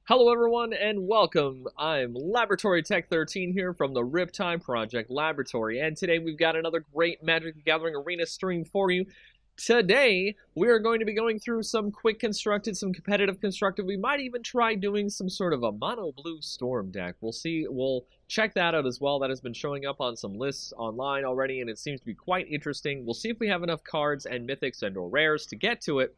Hello everyone and welcome. I'm Laboratory Tech 13 here from the Riptide Project Laboratory, and today we've got another great Magic the Gathering Arena stream for you. Today we are going to be going through some quick constructed, some competitive constructed. We might even try doing some sort of a mono blue storm deck. We'll see. We'll check that out as well. That has been showing up on some lists online already, and it seems to be quite interesting. We'll see if we have enough cards and mythics and or rares to get to it,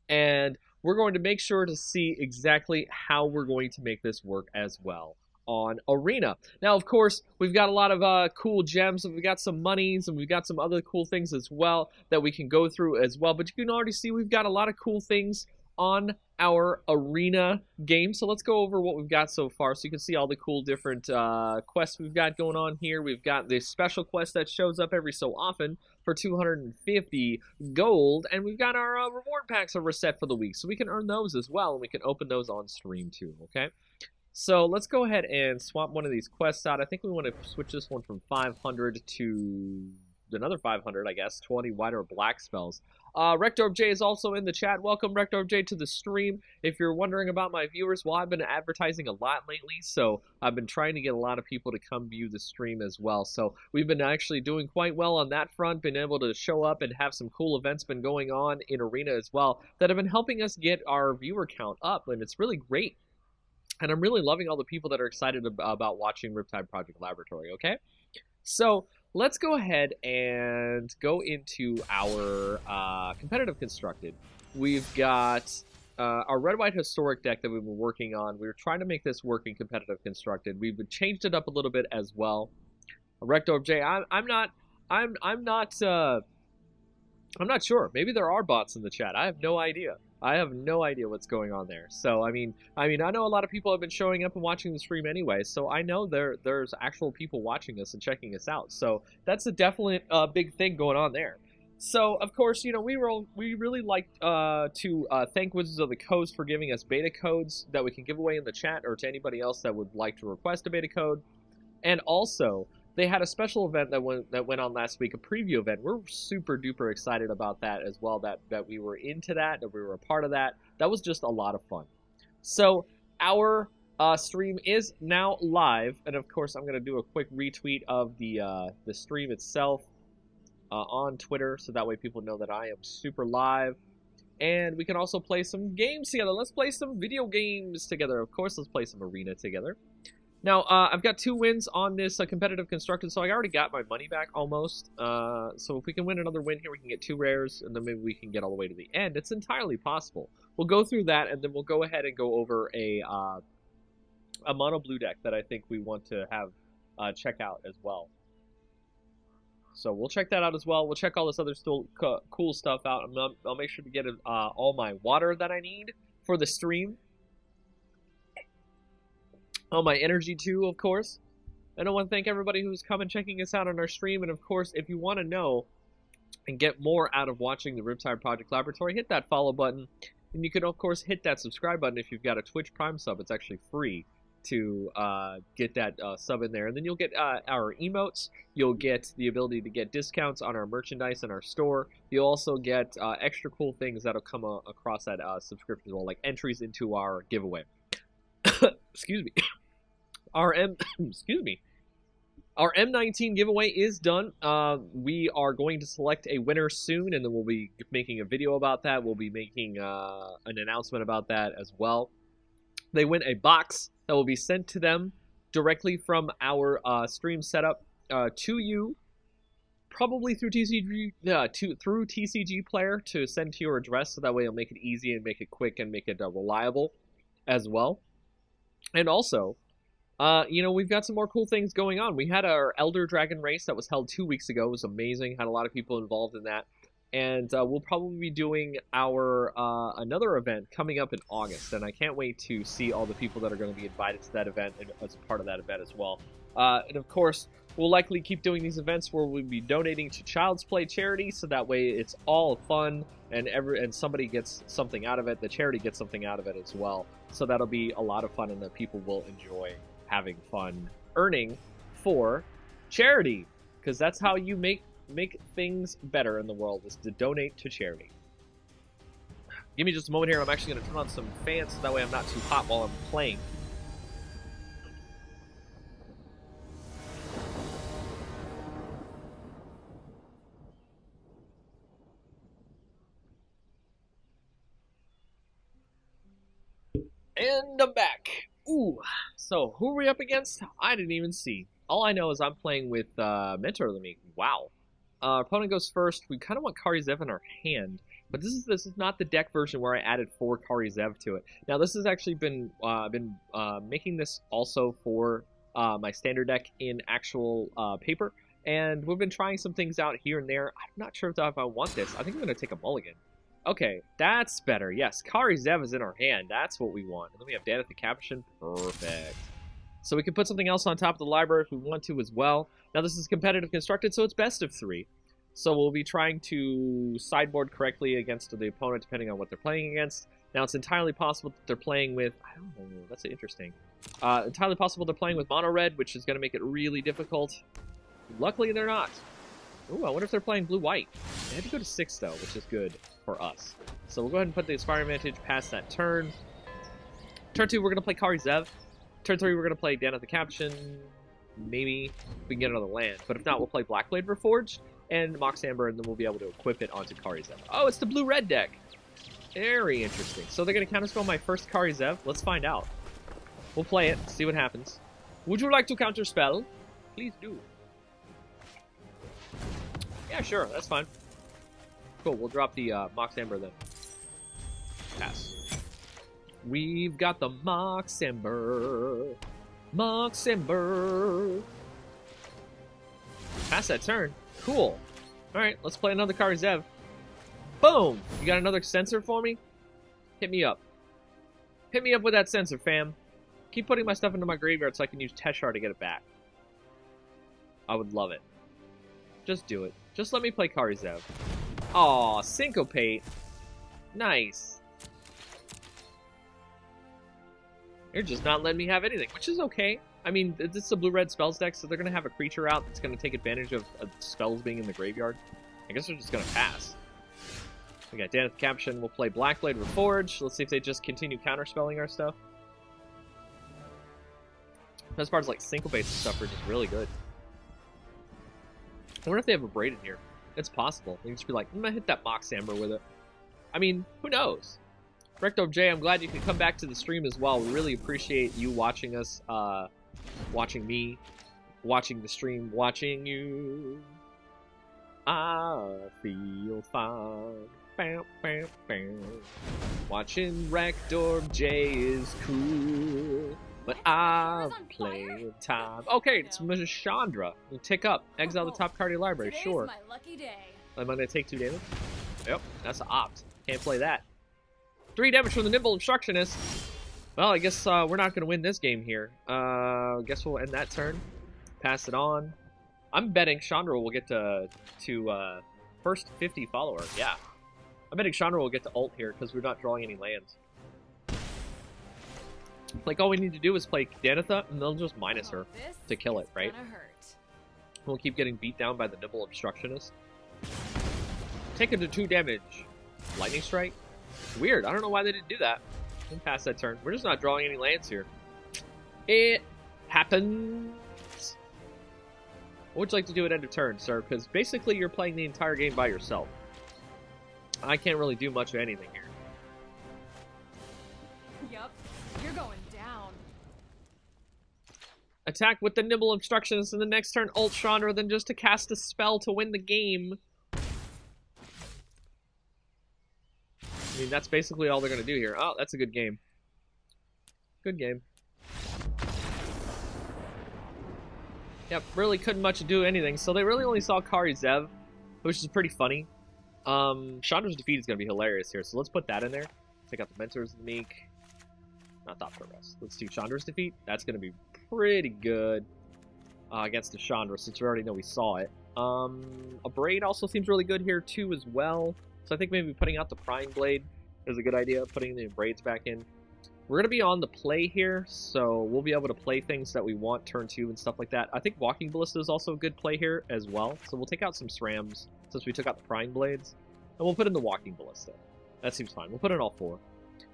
and we're going to make sure to see exactly how we're going to make this work as well on Arena. Now, of course, we've got a lot of cool gems, and we've got some monies, and we've got some other cool things as well that we can go through as well. But you can already see we've got a lot of cool things on our Arena game. So let's go over what we've got so far so you can see all the cool different quests we've got going on here. We've got this special quest that shows up every so often for 250 gold, and we've got our reward packs that we're set for the week, so we can earn those as well, and we can open those on stream too, okay? So let's go ahead and swap one of these quests out. I think we want to switch this one from 500 to another 500, I guess, 20 white or black spells. Rectorj is also in the chat. Welcome, Rectorj, to the stream. If you're wondering about my viewers, well, I've been advertising a lot lately, so I've been trying to get a lot of people to come view the stream as well. So we've been actually doing quite well on that front, been able to show up and have some cool events been going on in Arena as well that have been helping us get our viewer count up, and it's really great. And I'm really loving all the people that are excited about watching Riptide Project Laboratory, okay? So let's go ahead and go into our competitive constructed. We've got our red-white historic deck that we've been working on. We were trying to make this work in competitive constructed. We've changed it up a little bit as well. Rectorj, I'm not sure. Maybe there are bots in the chat. I have no idea. I have no idea what's going on there. So I mean, I know a lot of people have been showing up and watching the stream anyway. So I know there's actual people watching us and checking us out. So that's a definite big thing going on there. So of course, you know, we really like to thank Wizards of the Coast for giving us beta codes that we can give away in the chat, or to anybody else that would like to request a beta code. And also, they had a special event that went on last week, a preview event. We're super duper excited about that as well, that we were into that we were a part of that. That was just a lot of fun. So our stream is now live, and of course I'm going to do a quick retweet of the stream itself on Twitter, so that way people know that I am super live. And we can also play some games together. Let's play some video games together. Of course, let's play some Arena together. Now, I've got 2 wins on this competitive constructed, so I already got my money back almost. So if we can win another win here, we can get 2 rares, and then maybe we can get all the way to the end. It's entirely possible. We'll go through that, and then we'll go ahead and go over a mono blue deck that I think we want to have check out as well. So we'll check that out as well. We'll check all this other still cool stuff out. I'll make sure to get all my water that I need for the stream. All my energy too, of course. And I want to thank everybody who's come and checking us out on our stream. And of course, if you want to know and get more out of watching the Riptide Project Laboratory, hit that follow button. And you can, of course, hit that subscribe button if you've got a Twitch Prime sub. It's actually free to get that sub in there. And then you'll get our emotes. You'll get the ability to get discounts on our merchandise in our store. You'll also get extra cool things that'll come across that subscription as well, like entries into our giveaway. Excuse me. Our M19 giveaway is done. We are going to select a winner soon, and then we'll be making a video about that. We'll be making an announcement about that as well. They win a box that will be sent to them directly from our stream setup to you, probably through TCG through TCG Player to send to your address, so that way it'll make it easy and make it quick and make it reliable as well. And also, you know, we've got some more cool things going on. We had our Elder Dragon race that was held 2 weeks ago. It was amazing. Had a lot of people involved in that. And we'll probably be doing our another event coming up in August. And I can't wait to see all the people that are going to be invited to that event and as a part of that event as well. And of course, we'll likely keep doing these events where we'll be donating to Child's Play charity, so that way it's all fun and somebody gets something out of it. The charity gets something out of it as well. So that'll be a lot of fun, and that people will enjoy having fun earning for charity, because that's how you make things better in the world, is to donate to charity. Give me just a moment here. I'm actually going to turn on some fans so that way I'm not too hot while I'm playing. And I'm back. Ooh, so who are we up against? I didn't even see. All I know is I'm playing with Mentor of the Meek. Wow. Opponent goes first. We kind of want Kari Zev in our hand, but this is not the deck version where I added 4 Kari Zev to it. Now this has actually been making this also for my standard deck in actual paper, and we've been trying some things out here and there. I'm not sure if I want this. I think I'm gonna take a mulligan. Okay, that's better. Yes, Kari Zev is in our hand. That's what we want. And then we have Dan at the Caption. Perfect. So we can put something else on top of the library if we want to as well. Now this is competitive constructed, so it's best of 3. So we'll be trying to sideboard correctly against the opponent depending on what they're playing against. Now it's entirely possible that they're playing with, I don't know, that's interesting. Entirely possible they're playing with mono red, which is going to make it really difficult. Luckily they're not. Ooh, I wonder if they're playing blue-white. They had to go to 6 though, which is good for us. So we'll go ahead and put the Aspire Advantage past that turn. Turn 2, we're going to play Kari Zev. Turn 3, we're going to play Dan at the Caption. Maybe we can get another land. But if not, we'll play Blackblade Reforged and Mox Amber, and then we'll be able to equip it onto Kari Zev. Oh, it's the blue-red deck. Very interesting. So they're going to counterspell my first Kari Zev. Let's find out. We'll play it, see what happens. Would you like to counterspell? Please do. Yeah, sure, that's fine. Cool, we'll drop the Mox Amber then. Pass. We've got the Mox Amber. Mox Amber. Pass that turn. Cool. Alright, let's play another Kari Zev. Boom! You got another sensor for me? Hit me up. Hit me up with that sensor, fam. Keep putting my stuff into my graveyard so I can use Teshar to get it back. I would love it. Just do it. Just let me play Kari Zev. Aw, Syncopate. Nice. You're just not letting me have anything, which is okay. I mean, this is a blue-red spells deck, so they're going to have a creature out that's going to take advantage of spells being in the graveyard. I guess they're just going to pass. We got Dan at the Caption. We'll play Blackblade Reforged. Let's see if they just continue counterspelling our stuff. Best part is like Syncopates and stuff are just really good. I wonder if they have a Braid in here. It's possible. They can just be like, I'm going to hit that Mox Amber with it. I mean, who knows? Recto J, I'm glad you could come back to the stream as well. We really appreciate you watching us, watching me, watching the stream, watching you. I feel fine. Bam, bam, bam. Watching Rector J is cool. But I've played time. Okay, it's Chandra. We'll tick up. Exile the top card of your library, sure. My lucky day. I'm gonna take 2 damage. Yep, that's an opt. Can't play that. 3 damage from the Nimble Obstructionist. Well, I guess we're not gonna win this game here. Guess we'll end that turn. Pass it on. I'm betting Chandra will get to first 50 follower. Yeah. I'm betting Chandra will get to ult here because we're not drawing any lands. Like, all we need to do is play Danitha, and they'll just minus her to kill it, right? We'll keep getting beat down by the Nimble Obstructionist. Take it to 2 damage. Lightning Strike? Weird, I don't know why they didn't do that. We'll pass that turn. We're just not drawing any lands here. It happens. What would you like to do at end of turn, sir? Because basically you're playing the entire game by yourself. I can't really do much of anything here. Yup, you're going down. Attack with the Nimble Obstructionist, and the next turn ult Chandra, then just to cast a spell to win the game. I mean, that's basically all they're going to do here. Oh, that's a good game. Good game. Yep, really couldn't much do anything. So they really only saw Kari Zev, which is pretty funny. Chandra's Defeat is going to be hilarious here, so let's put that in there. Take out the Mentors of the Meek. Not Thought Progress. Let's do Chandra's Defeat. That's going to be pretty good against the Chandra, since we already know we saw it. A Braid also seems really good here, too, as well. So I think maybe putting out the Prying Blade is a good idea, putting the Braids back in. We're going to be on the play here, so we'll be able to play things that we want turn 2 and stuff like that. I think Walking Ballista is also a good play here as well. So we'll take out some SRAMs since we took out the Prying Blades, and we'll put in the Walking Ballista. That seems fine. We'll put in all 4.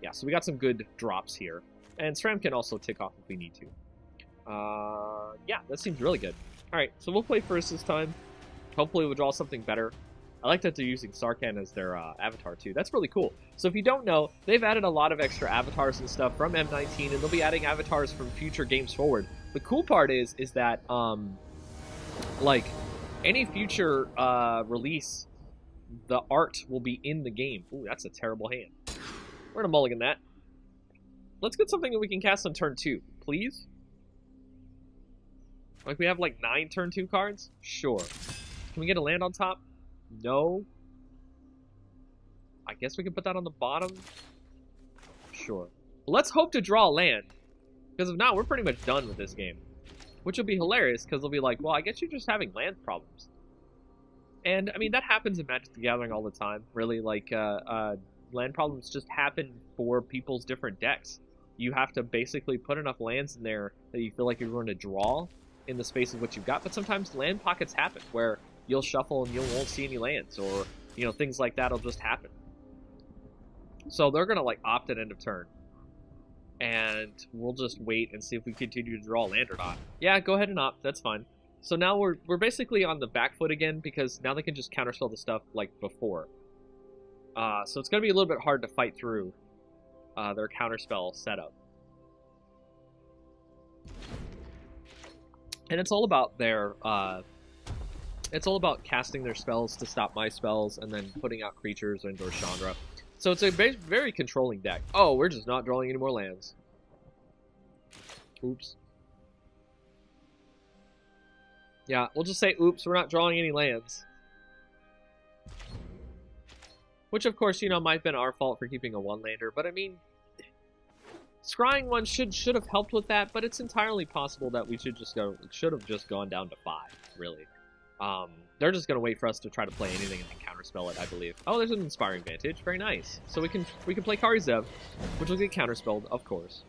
Yeah, so we got some good drops here. And SRAM can also tick off if we need to. Yeah, that seems really good. Alright, so we'll play first this time. Hopefully we'll draw something better. I like that they're using Sarkhan as their avatar, too. That's really cool. So if you don't know, they've added a lot of extra avatars and stuff from M19, and they'll be adding avatars from future games forward. The cool part is that, like, any future release, the art will be in the game. Ooh, that's a terrible hand. We're gonna mulligan that. Let's get something that we can cast on turn 2, please. Like, we have, like, 9 turn 2 cards? Sure. Can we get a land on top? No. I guess we can put that on the bottom. Sure. Well, let's hope to draw a land. Because if not, we're pretty much done with this game. Which will be hilarious, because they'll be like, well, I guess you're just having land problems. And, I mean, that happens in Magic the Gathering all the time, really. Like, land problems just happen for people's different decks. You have to basically put enough lands in there that you feel like you're going to draw in the space of what you've got. But sometimes land pockets happen, where you'll shuffle and you won't see any lands, or, you know, things like that'll just happen. So they're gonna, like, opt at end of turn. And we'll just wait and see if we continue to draw a land or not. Yeah, go ahead and opt, that's fine. So now we're basically on the back foot again, because now they can just counterspell the stuff like before. So it's gonna be a little bit hard to fight through their counterspell setup. And it's all about their it's all about casting their spells to stop my spells, and then putting out creatures and or Chandra. So it's a very controlling deck. Oh, we're just not drawing any more lands. Oops. Yeah, we'll just say, oops, we're not drawing any lands. Which, of course, you know, might have been our fault for keeping a 1-lander, but I mean, scrying one should have helped with that, but it's entirely possible that we should have just gone down to 5, really. They're just gonna wait for us to try to play anything and then counterspell it, I believe. Oh, there's an Inspiring Vantage. Very nice. So we can play Karizev, which will get counterspelled, of course.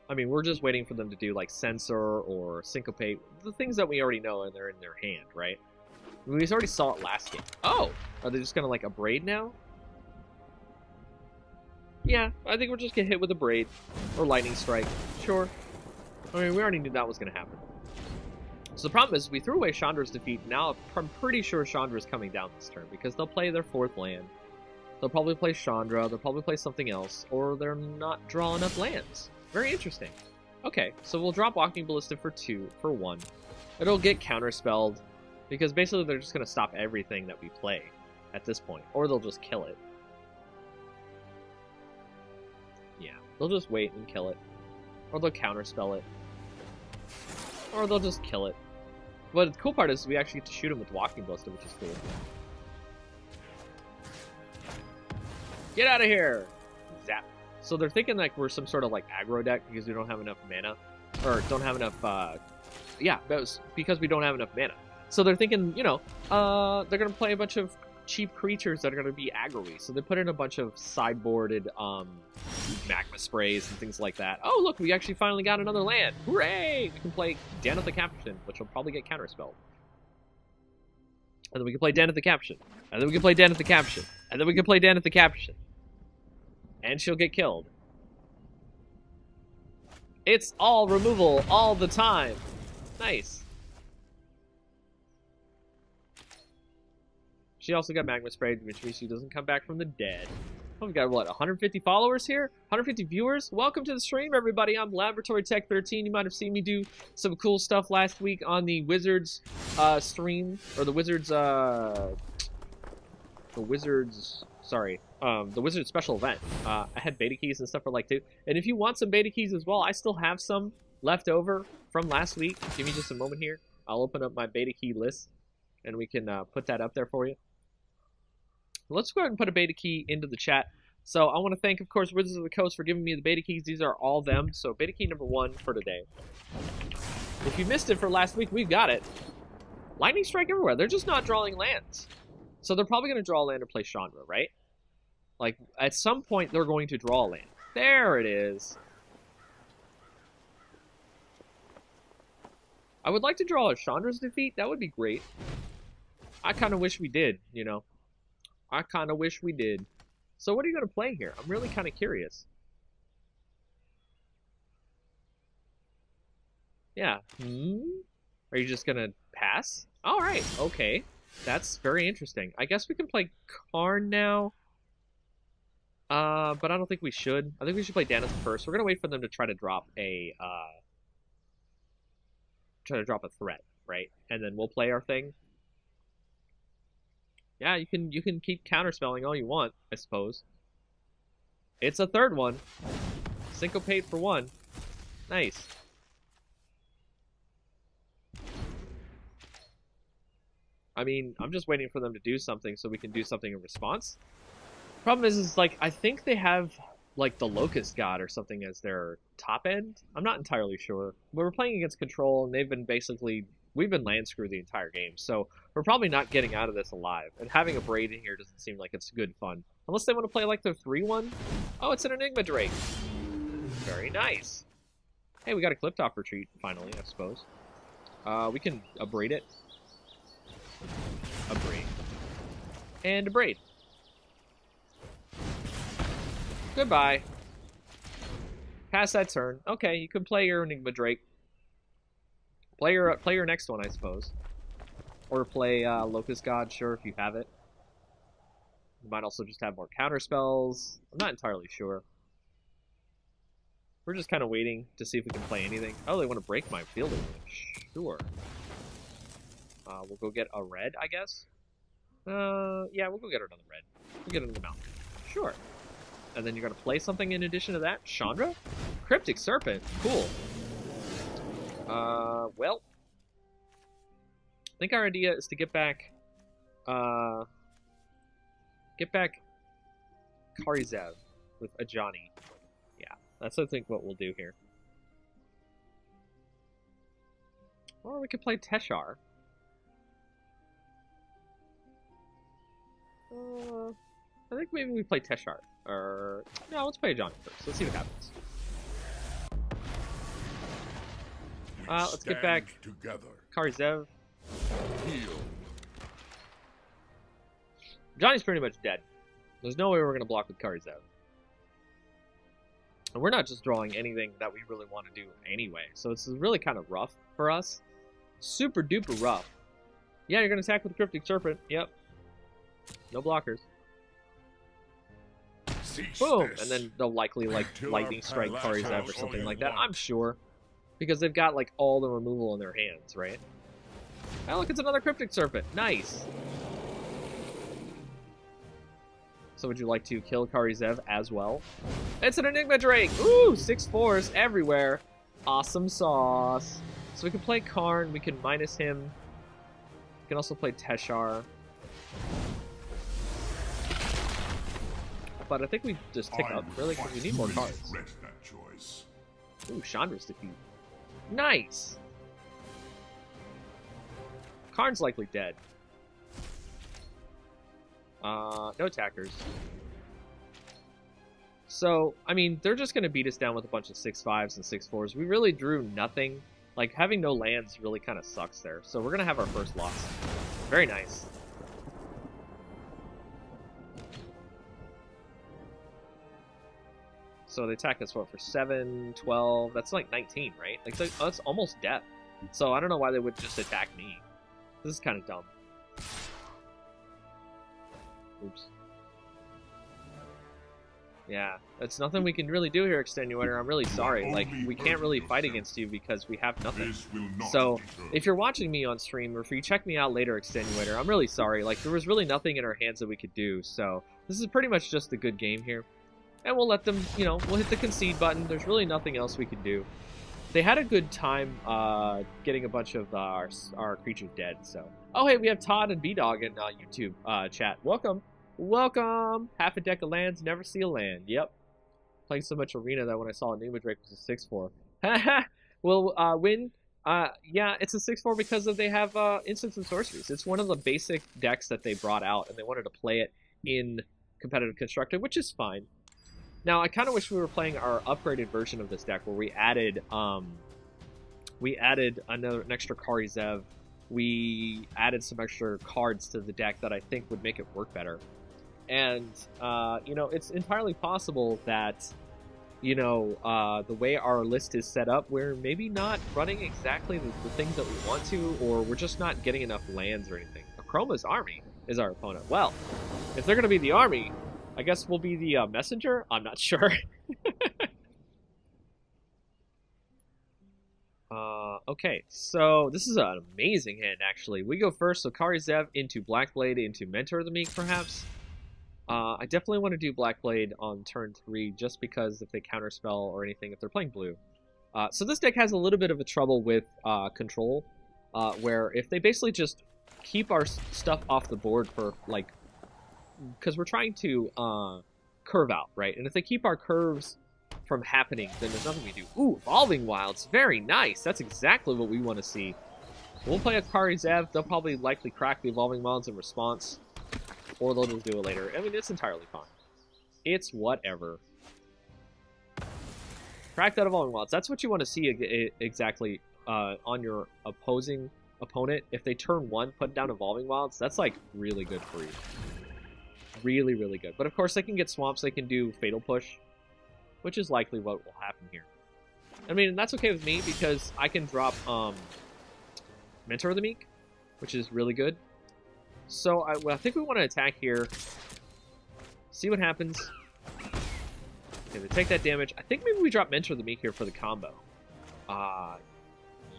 I mean, we're just waiting for them to do like Censor or Syncopate, the things that we already know and they're in their hand, right? We already saw it last game. Oh, are they just gonna like Abrade now? Yeah, I think we'll just get hit with a Braid or Lightning Strike. Sure. I mean, we already knew that was going to happen. So the problem is, we threw away Chandra's defeat. Now I'm pretty sure Chandra's coming down this turn, because they'll play their 4th land. They'll probably play Chandra, they'll probably play something else, or they're not draw enough lands. Very interesting. Okay, so we'll drop Walking Ballista for 1. It'll get counterspelled, because basically they're just going to stop everything that we play at this point, or they'll just kill it. Yeah, they'll just wait and kill it, or they'll counterspell it. Or they'll just kill it. But the cool part is we actually get to shoot him with Walking Ballista, which is cool. Get out of here! Zap. So they're thinking like we're some sort of like aggro deck because we don't have enough mana. Or don't have enough, yeah, because we don't have enough mana. So they're thinking, you know, they're going to play a bunch of cheap creatures that are going to be aggro-y. So they put in a bunch of sideboarded magma sprays and things like that. Oh, look, we actually finally got another land. Hooray! We can play Dan of the Captain, which will probably get counterspelled. And then we can play Dan of the Captain. And then we can play Dan of the Captain. And then we can play Dan of the Captain. And she'll get killed. It's all removal all the time. Nice. She also got Magma Sprayed, which means she doesn't come back from the dead. Oh, we've got, what, 150 followers here? 150 viewers? Welcome to the stream, everybody. I'm Laboratory Tech 13. You might have seen me do some cool stuff last week on the Wizards stream, or the Wizards special event. I had beta keys and stuff for like 2. And if you want some beta keys as well, I still have some left over from last week. Give me just a moment here. I'll open up my beta key list, and we can put that up there for you. Let's go ahead and put a beta key into the chat. So I want to thank, of course, Wizards of the Coast for giving me the beta keys. These are all them. So beta key number 1 for today. If you missed it for last week, we've got it. Lightning Strike everywhere. They're just not drawing lands. So they're probably going to draw a land or play Chandra, right? Like, at some point, they're going to draw a land. There it is. I would like to draw a Chandra's defeat. That would be great. I kind of wish we did, you know. I kind of wish we did. So what are you going to play here? I'm really kind of curious. Yeah. Are you just going to pass? All right. Okay. That's very interesting. I guess we can play Karn now. But I don't think we should. I think we should play Danis first. We're going to wait for them to try to drop a threat, right? And then we'll play our thing. Yeah, you can keep counterspelling all you want, I suppose. It's a third one. Syncopate for one. Nice. I mean, I'm just waiting for them to do something so we can do something in response. Problem is like, I think they have, like, the Locust God or something as their top end. I'm not entirely sure. We're playing against Control, and they've been basically... We've been land screwed the entire game, so we're probably not getting out of this alive. And having a Braid in here doesn't seem like it's good fun. Unless they want to play like their 3-1. Oh, it's an Enigma Drake. Very nice. Hey, we got a Clipped-Off retreat, finally, I suppose. We can Abrade it. Abrade. And Abrade. Goodbye. Pass that turn. Okay, you can play your Enigma Drake. Play your next one, I suppose. Or play Locust God, sure, if you have it. You might also just have more counter spells. I'm not entirely sure. We're just kind of waiting to see if we can play anything. Oh, they want to break my fielding. Sure. We'll go get a red, I guess. Yeah, we'll go get another red. We'll get another mountain. Sure. And then you're going to play something in addition to that? Chandra? Cryptic Serpent. Cool. Well, I think our idea is to get back Karizev with Ajani. Yeah, that's I think what we'll do here. Or we could play Teshar. I think maybe we play Teshar. Or no, let's play Ajani first. Let's see what happens. Let's get back Karizev. Johnny's pretty much dead. There's no way we're going to block with Karizev. And we're not just drawing anything that we really want to do anyway. So this is really kind of rough for us. Super duper rough. Yeah, you're going to attack with the Cryptic Serpent. Yep. No blockers. Boom! And then they'll likely, like, Lightning Strike Karizev or something like that. I'm sure. Because they've got, like, all the removal in their hands, right? Oh, look, it's another Cryptic Serpent. Nice. So would you like to kill Karizev as well? It's an Enigma Drake! Ooh, 6/4s everywhere. Awesome sauce. So we can play Karn. We can minus him. We can also play Teshar. But I think we just tick up, really, because we need more cards. Ooh, Chandra's defeat. Nice! Karn's likely dead. No attackers. So, I mean, they're just going to beat us down with a bunch of 6/5s and 6/4s. We really drew nothing. Like, having no lands really kind of sucks there. So we're going to have our first loss. Very nice. So they attack us, what, for 7, 12? That's like 19, right? Like, that's almost death. So I don't know why they would just attack me. This is kind of dumb. Oops. Yeah, that's nothing we can really do here, Extenuator. I'm really sorry. Like, we can't really fight against you because we have nothing. So, if you're watching me on stream, or if you check me out later, Extenuator, I'm really sorry. Like, there was really nothing in our hands that we could do. So, this is pretty much just a good game here. And we'll let them, you know, we'll hit the concede button. There's really nothing else we can do. They had a good time getting a bunch of our creatures dead, so. Oh, hey, we have Todd and B-Dog in YouTube chat. Welcome. Welcome! Half a deck of lands, never see a land. Yep. Playing so much Arena that when I saw Enigma Drake was a 6/4. Well, win. Yeah, it's a 6/4 because they have instants and sorceries. It's one of the basic decks that they brought out, and they wanted to play it in competitive constructed, which is fine. Now, I kind of wish we were playing our upgraded version of this deck, where we added an extra Karizev we added some extra cards to the deck that I think would make it work better. And, you know, it's entirely possible that, you know, the way our list is set up, we're maybe not running exactly the things that we want to, or we're just not getting enough lands or anything. Chroma's army is our opponent. Well, if they're going to be the army, I guess we'll be the messenger? I'm not sure. Okay, so this is an amazing hand, actually. We go first, so Kari Zev into Blackblade into Mentor of the Meek, perhaps. I definitely want to do Blackblade on turn 3, just because if they counterspell or anything, if they're playing blue. So this deck has a little bit of a trouble with control, where if they basically just keep our stuff off the board for, like, because we're trying to curve out, right? And if they keep our curves from happening, then there's nothing we do. Ooh, Evolving Wilds, very nice. That's exactly what we want to see. We'll play a Kari Zev. They'll probably likely crack the Evolving Wilds in response, or they'll just do it later. I mean, it's entirely fine. It's whatever. Crack that Evolving Wilds. That's what you want to see exactly on your opposing opponent. If they turn 1, put down Evolving Wilds, that's like really good for you. Really, really good. But of course, they can get swamps. They can do Fatal Push, which is likely what will happen here. I mean, that's okay with me because I can drop Mentor of the Meek, which is really good. So I think we want to attack here. See what happens. Okay, they take that damage. I think maybe we drop Mentor of the Meek here for the combo.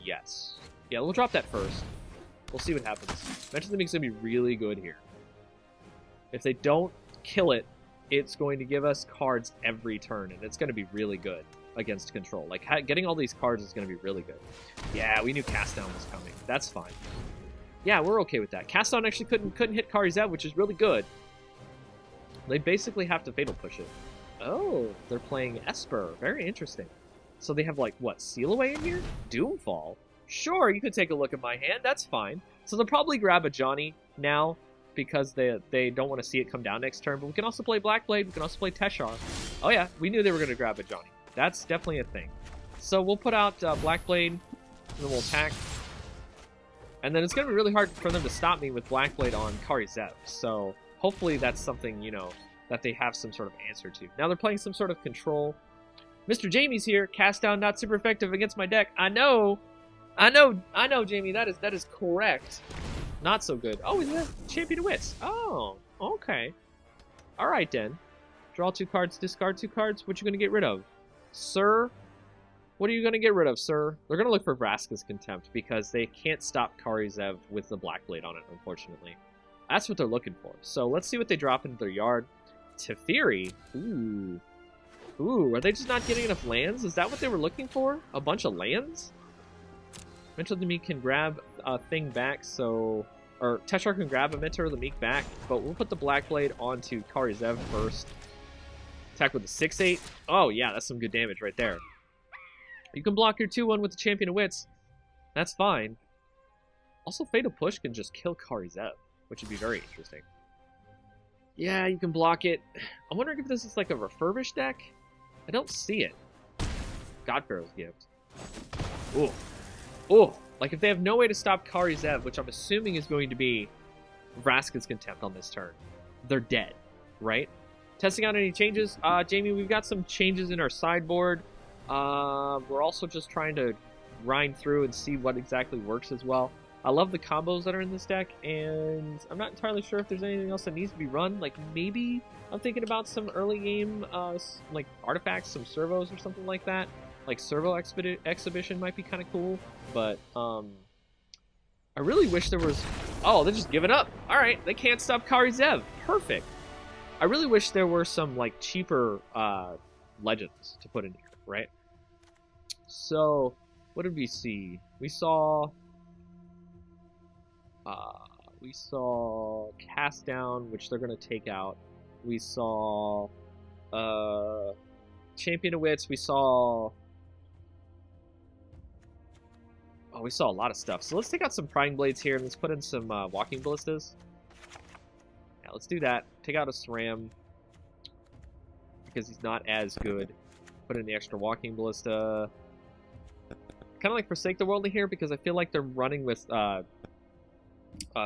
Yes. Yeah, we'll drop that first. We'll see what happens. Mentor of the Meek's going to be really good here. If they don't kill it, it's going to give us cards every turn, and it's going to be really good against control. Like, getting all these cards is going to be really good. Yeah, we knew Cast Down was coming. That's fine. Yeah, we're okay with that. Cast Down actually couldn't hit Kari Zev, which is really good. They basically have to Fatal Push it. Oh, they're playing Esper. Very interesting. So they have, like, what, Seal Away in here? Doomfall? Sure, you could take a look at my hand. That's fine. So they'll probably grab a Johnny now, because they don't want to see it come down next turn. But we can also play Blackblade. We can also play Teshar. Oh yeah, we knew they were going to grab a Johnny. That's definitely a thing. So we'll put out Blackblade, and then we'll attack. And then it's going to be really hard for them to stop me with Blackblade on Kari Zev. So hopefully that's something, you know, that they have some sort of answer to. Now they're playing some sort of control. Mr. Jamie's here. Cast Down not super effective against my deck. I know, Jamie. That is correct. Not so good. Oh, is that Champion of Wits? Oh, okay. All right, then. Draw 2 cards, discard 2 cards. What you going to get rid of? Sir? What are you going to get rid of, sir? They're going to look for Vraska's Contempt because they can't stop Kari Zev with the Blackblade on it, unfortunately. That's what they're looking for. So let's see what they drop into their yard. Teferi. Ooh. Ooh, are they just not getting enough lands? Is that what they were looking for? A bunch of lands? Mentor of the Meek can grab a thing back, so... Or Teshar can grab a Mentor of the Meek back, but we'll put the Blackblade onto Kari Zev first. Attack with the 6/8. Oh, yeah, that's some good damage right there. You can block your 2/1 with the Champion of Wits. That's fine. Also, Fatal Push can just kill Kari Zev, which would be very interesting. Yeah, you can block it. I'm wondering if this is like a refurbished deck. I don't see it. Godpharaoh's Gift. Ooh. Ooh. Like, if they have no way to stop Kari Zev, which I'm assuming is going to be Vraska's Contempt on this turn, they're dead, right? Testing out any changes? Jamie, we've got some changes in our sideboard. We're also just trying to grind through and see what exactly works as well. I love the combos that are in this deck, and I'm not entirely sure if there's anything else that needs to be run. Like, maybe I'm thinking about some early game, like, artifacts, some servos or something like that. Like, Servo Exhibition might be kind of cool, but, I really wish there was... Oh, they're just giving up. Alright, they can't stop Kari Zev. Perfect. I really wish there were some, like, cheaper, legends to put in here, right? So, what did we see? We saw Cast Down, which they're going to take out. We saw, Champion of Wits. We saw... Oh, we saw a lot of stuff. So let's take out some Prying Blades here, and let's put in some Walking Ballistas. Yeah, let's do that. Take out a SRAM, because he's not as good. Put in the extra Walking Ballista. Kind of like Forsake the Worldly here, because I feel like they're running with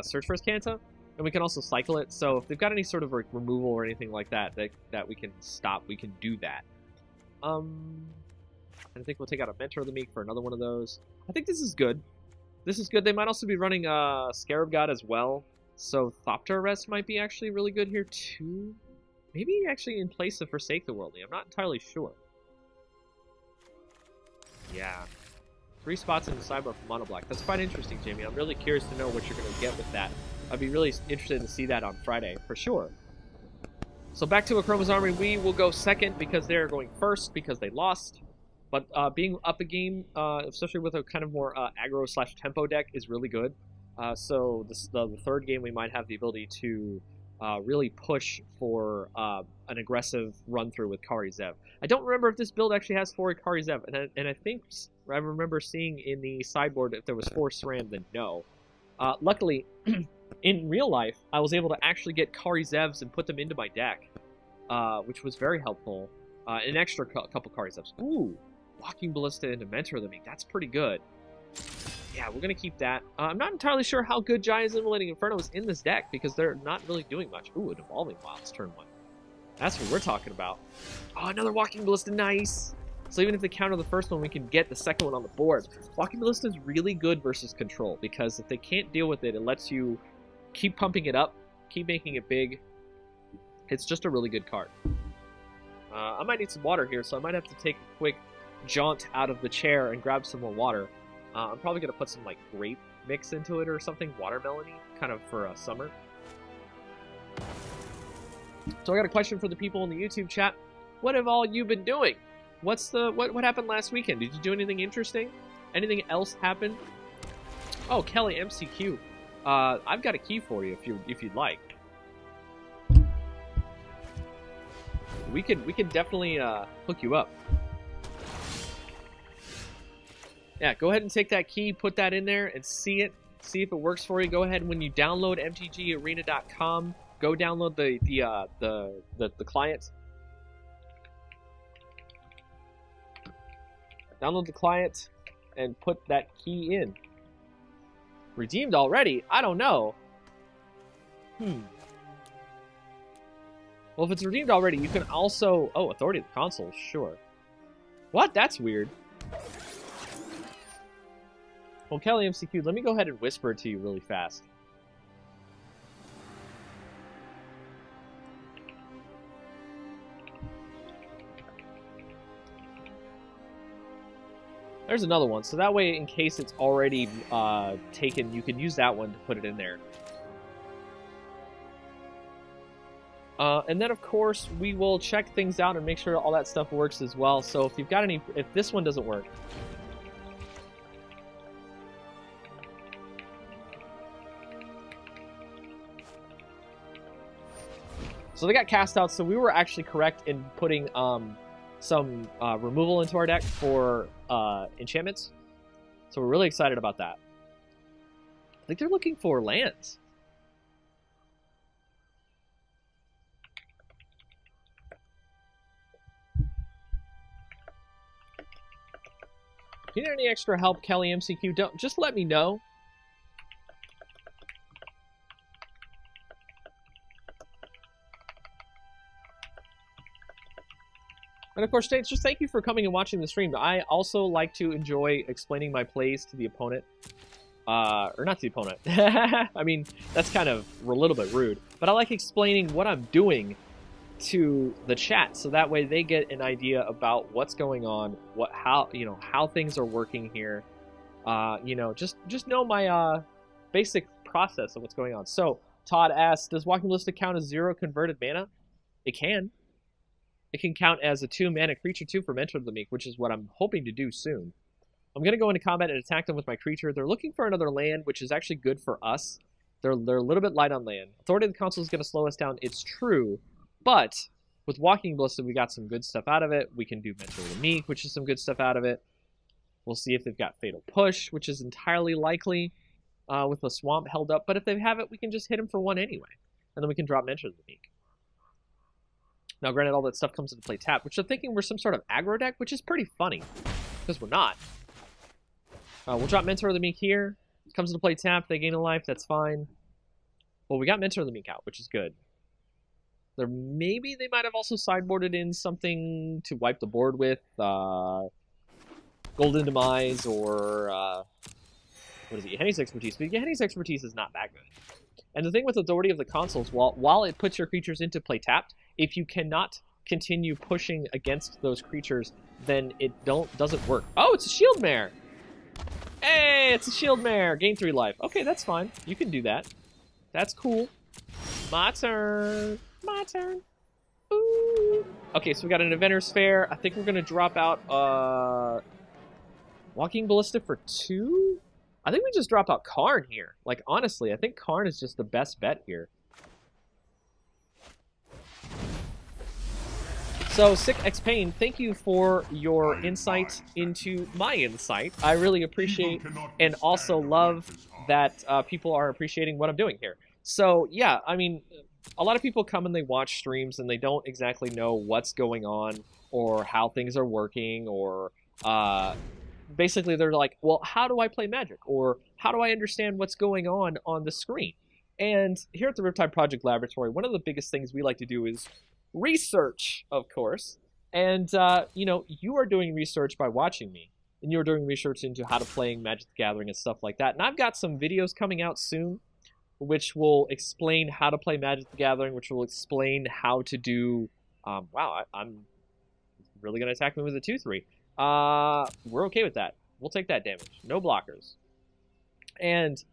Search for Canta, and we can also cycle it. So if they've got any sort of like removal or anything like that that we can stop, we can do that. I think we'll take out a Mentor of the Meek for another one of those. I think this is good. This is good. They might also be running Scarab God as well, so Thopter Arrest might be actually really good here too. Maybe actually in place of Forsake the Worldly. I'm not entirely sure. Yeah. 3 spots in the sideboard for Mono Black. That's quite interesting, Jamie. I'm really curious to know what you're going to get with that. I'd be really interested to see that on Friday, for sure. So back to Akroma's Army. We will go second because they're going first because they lost. But being up a game, especially with a kind of more aggro/tempo deck, is really good. So the third game, we might have the ability to really push for an aggressive run-through with Kari Zev. I don't remember if this build actually has 4 Kari Zev, and I think I remember seeing in the sideboard if there was 4 SRAM, then no. Luckily, in real life, I was able to actually get Kari Zevs and put them into my deck, which was very helpful. An extra couple Kari Zevs. Ooh, Walking Ballista into Mentor of the Meek. That's pretty good. Yeah, we're going to keep that. I'm not entirely sure how good Giant's Immolating Inferno is in this deck because they're not really doing much. Ooh, an Evolving Wilds turn 1. That's what we're talking about. Oh, another Walking Ballista. Nice. So even if they counter the first one, we can get the second one on the board. Walking Ballista is really good versus Control because if they can't deal with it, it lets you keep pumping it up, keep making it big. It's just a really good card. I might need some water here, so I might have to take a quick jaunt out of the chair and grab some more water. I'm probably going to put some like grape mix into it or something, watermelon-y, kind of for summer. So I got a question for the people in the YouTube chat. What have all you been doing? What happened last weekend? Did you do anything interesting? Anything else happen? Oh, Kelly MCQ. I've got a key for you if you'd like. We can definitely hook you up. Yeah, go ahead and take that key, put that in there, and see if it works for you. Go ahead when you download mtgarena.com, go download the client. Download the client and put that key in. Redeemed already? I don't know. Well, if it's redeemed already, you can also... Oh, Authority of the Console, sure. What? That's weird. Well, Kelly MCQ, let me go ahead and whisper it to you really fast. There's another one, so that way, in case it's already taken, you can use that one to put it in there. And then, of course, we will check things out and make sure all that stuff works as well. So if you've got any... If this one doesn't work... So they got cast out, so we were actually correct in putting some removal into our deck for enchantments. So we're really excited about that. I think they're looking for lands. If you need any extra help, Kelly MCQ, just let me know. And of course, States, just thank you for coming and watching the stream. I also like to enjoy explaining my plays to the opponent. Or not to the opponent. I mean, that's kind of a little bit rude. But I like explaining what I'm doing to the chat, so that way they get an idea about what's going on, how things are working here. Just know my basic process of what's going on. So Todd asks, does Walking Ballista count as 0 converted mana? It can. It can count as a 2-mana creature too for Mentor of the Meek, which is what I'm hoping to do soon. I'm going to go into combat and attack them with my creature. They're looking for another land, which is actually good for us. They're a little bit light on land. Authority of the Council is going to slow us down. It's true, but with Walking Ballista, we got some good stuff out of it. We can do Mentor of the Meek, which is some good stuff out of it. We'll see if they've got Fatal Push, which is entirely likely with the Swamp held up. But if they have it, we can just hit them for 1 anyway. And then we can drop Mentor of the Meek. Now, granted, all that stuff comes into play tapped, which I'm thinking we're some sort of aggro deck, which is pretty funny, because we're not. We'll drop Mentor of the Meek here. Comes into play tap, they gain a life, that's fine. Well, we got Mentor of the Meek out, which is good. Maybe they might have also sideboarded in something to wipe the board with. Golden Demise or what is it? Henny's Expertise. But Henny's Expertise is not that good. And the thing with Authority of the Consoles, while it puts your creatures into play tapped, if you cannot continue pushing against those creatures, then it doesn't work. Oh, it's a Shield Mare! Hey, it's a Shield Mare! Gain 3 life. Okay, that's fine. You can do that. That's cool. My turn. My turn. Ooh. Okay, so we got an Inventor's Fair. I think we're going to drop out Walking Ballista for 2? I think we just drop out Karn here. Like, honestly, I think Karn is just the best bet here. So, Sick X Pain, thank you for your insight into my insight. I really appreciate and also love that people are appreciating what I'm doing here. So, yeah, I mean, a lot of people come and they watch streams and they don't exactly know what's going on or how things are working or basically they're like, well, how do I play Magic? Or how do I understand what's going on the screen? And here at the Riptide Project Laboratory, one of the biggest things we like to do is research, of course. And, you know, you are doing research by watching me. And you're doing research into how to play Magic the Gathering and stuff like that. And I've got some videos coming out soon which will explain how to play Magic the Gathering, which will explain how to do... wow, I'm really going to attack me with a 2-3. We're okay with that. We'll take that damage. No blockers. And,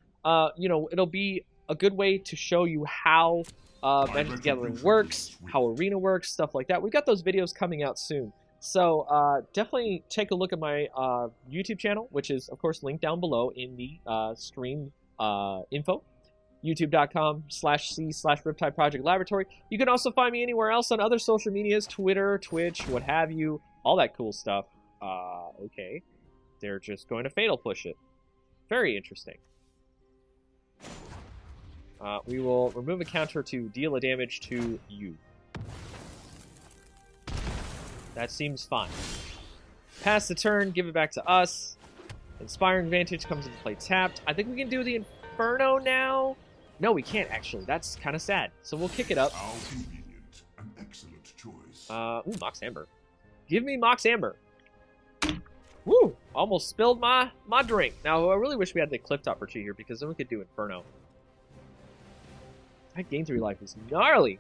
you know, it'll be a good way to show you how Magic the Gathering works, how Arena works, stuff like that. We've got those videos coming out soon. So definitely take a look at my YouTube channel, which is, of course, linked down below in the stream info. YouTube.com/C/Riptide Project Laboratory. You can also find me anywhere else on other social medias, Twitter, Twitch, what have you, all that cool stuff. Okay. They're just going to Fatal Push it. Very interesting. We will remove a counter to deal a damage to you. That seems fine. Pass the turn, give it back to us. Inspiring Vantage comes into play tapped. I think we can do the Inferno now. No, we can't, actually. That's kind of sad. So we'll kick it up. How convenient. An excellent choice. Ooh, Mox Amber. Give me Mox Amber. Woo! Almost spilled my drink. Now, I really wish we had the Clifftop for 2 here, because then we could do Inferno. That gain 3 life is gnarly.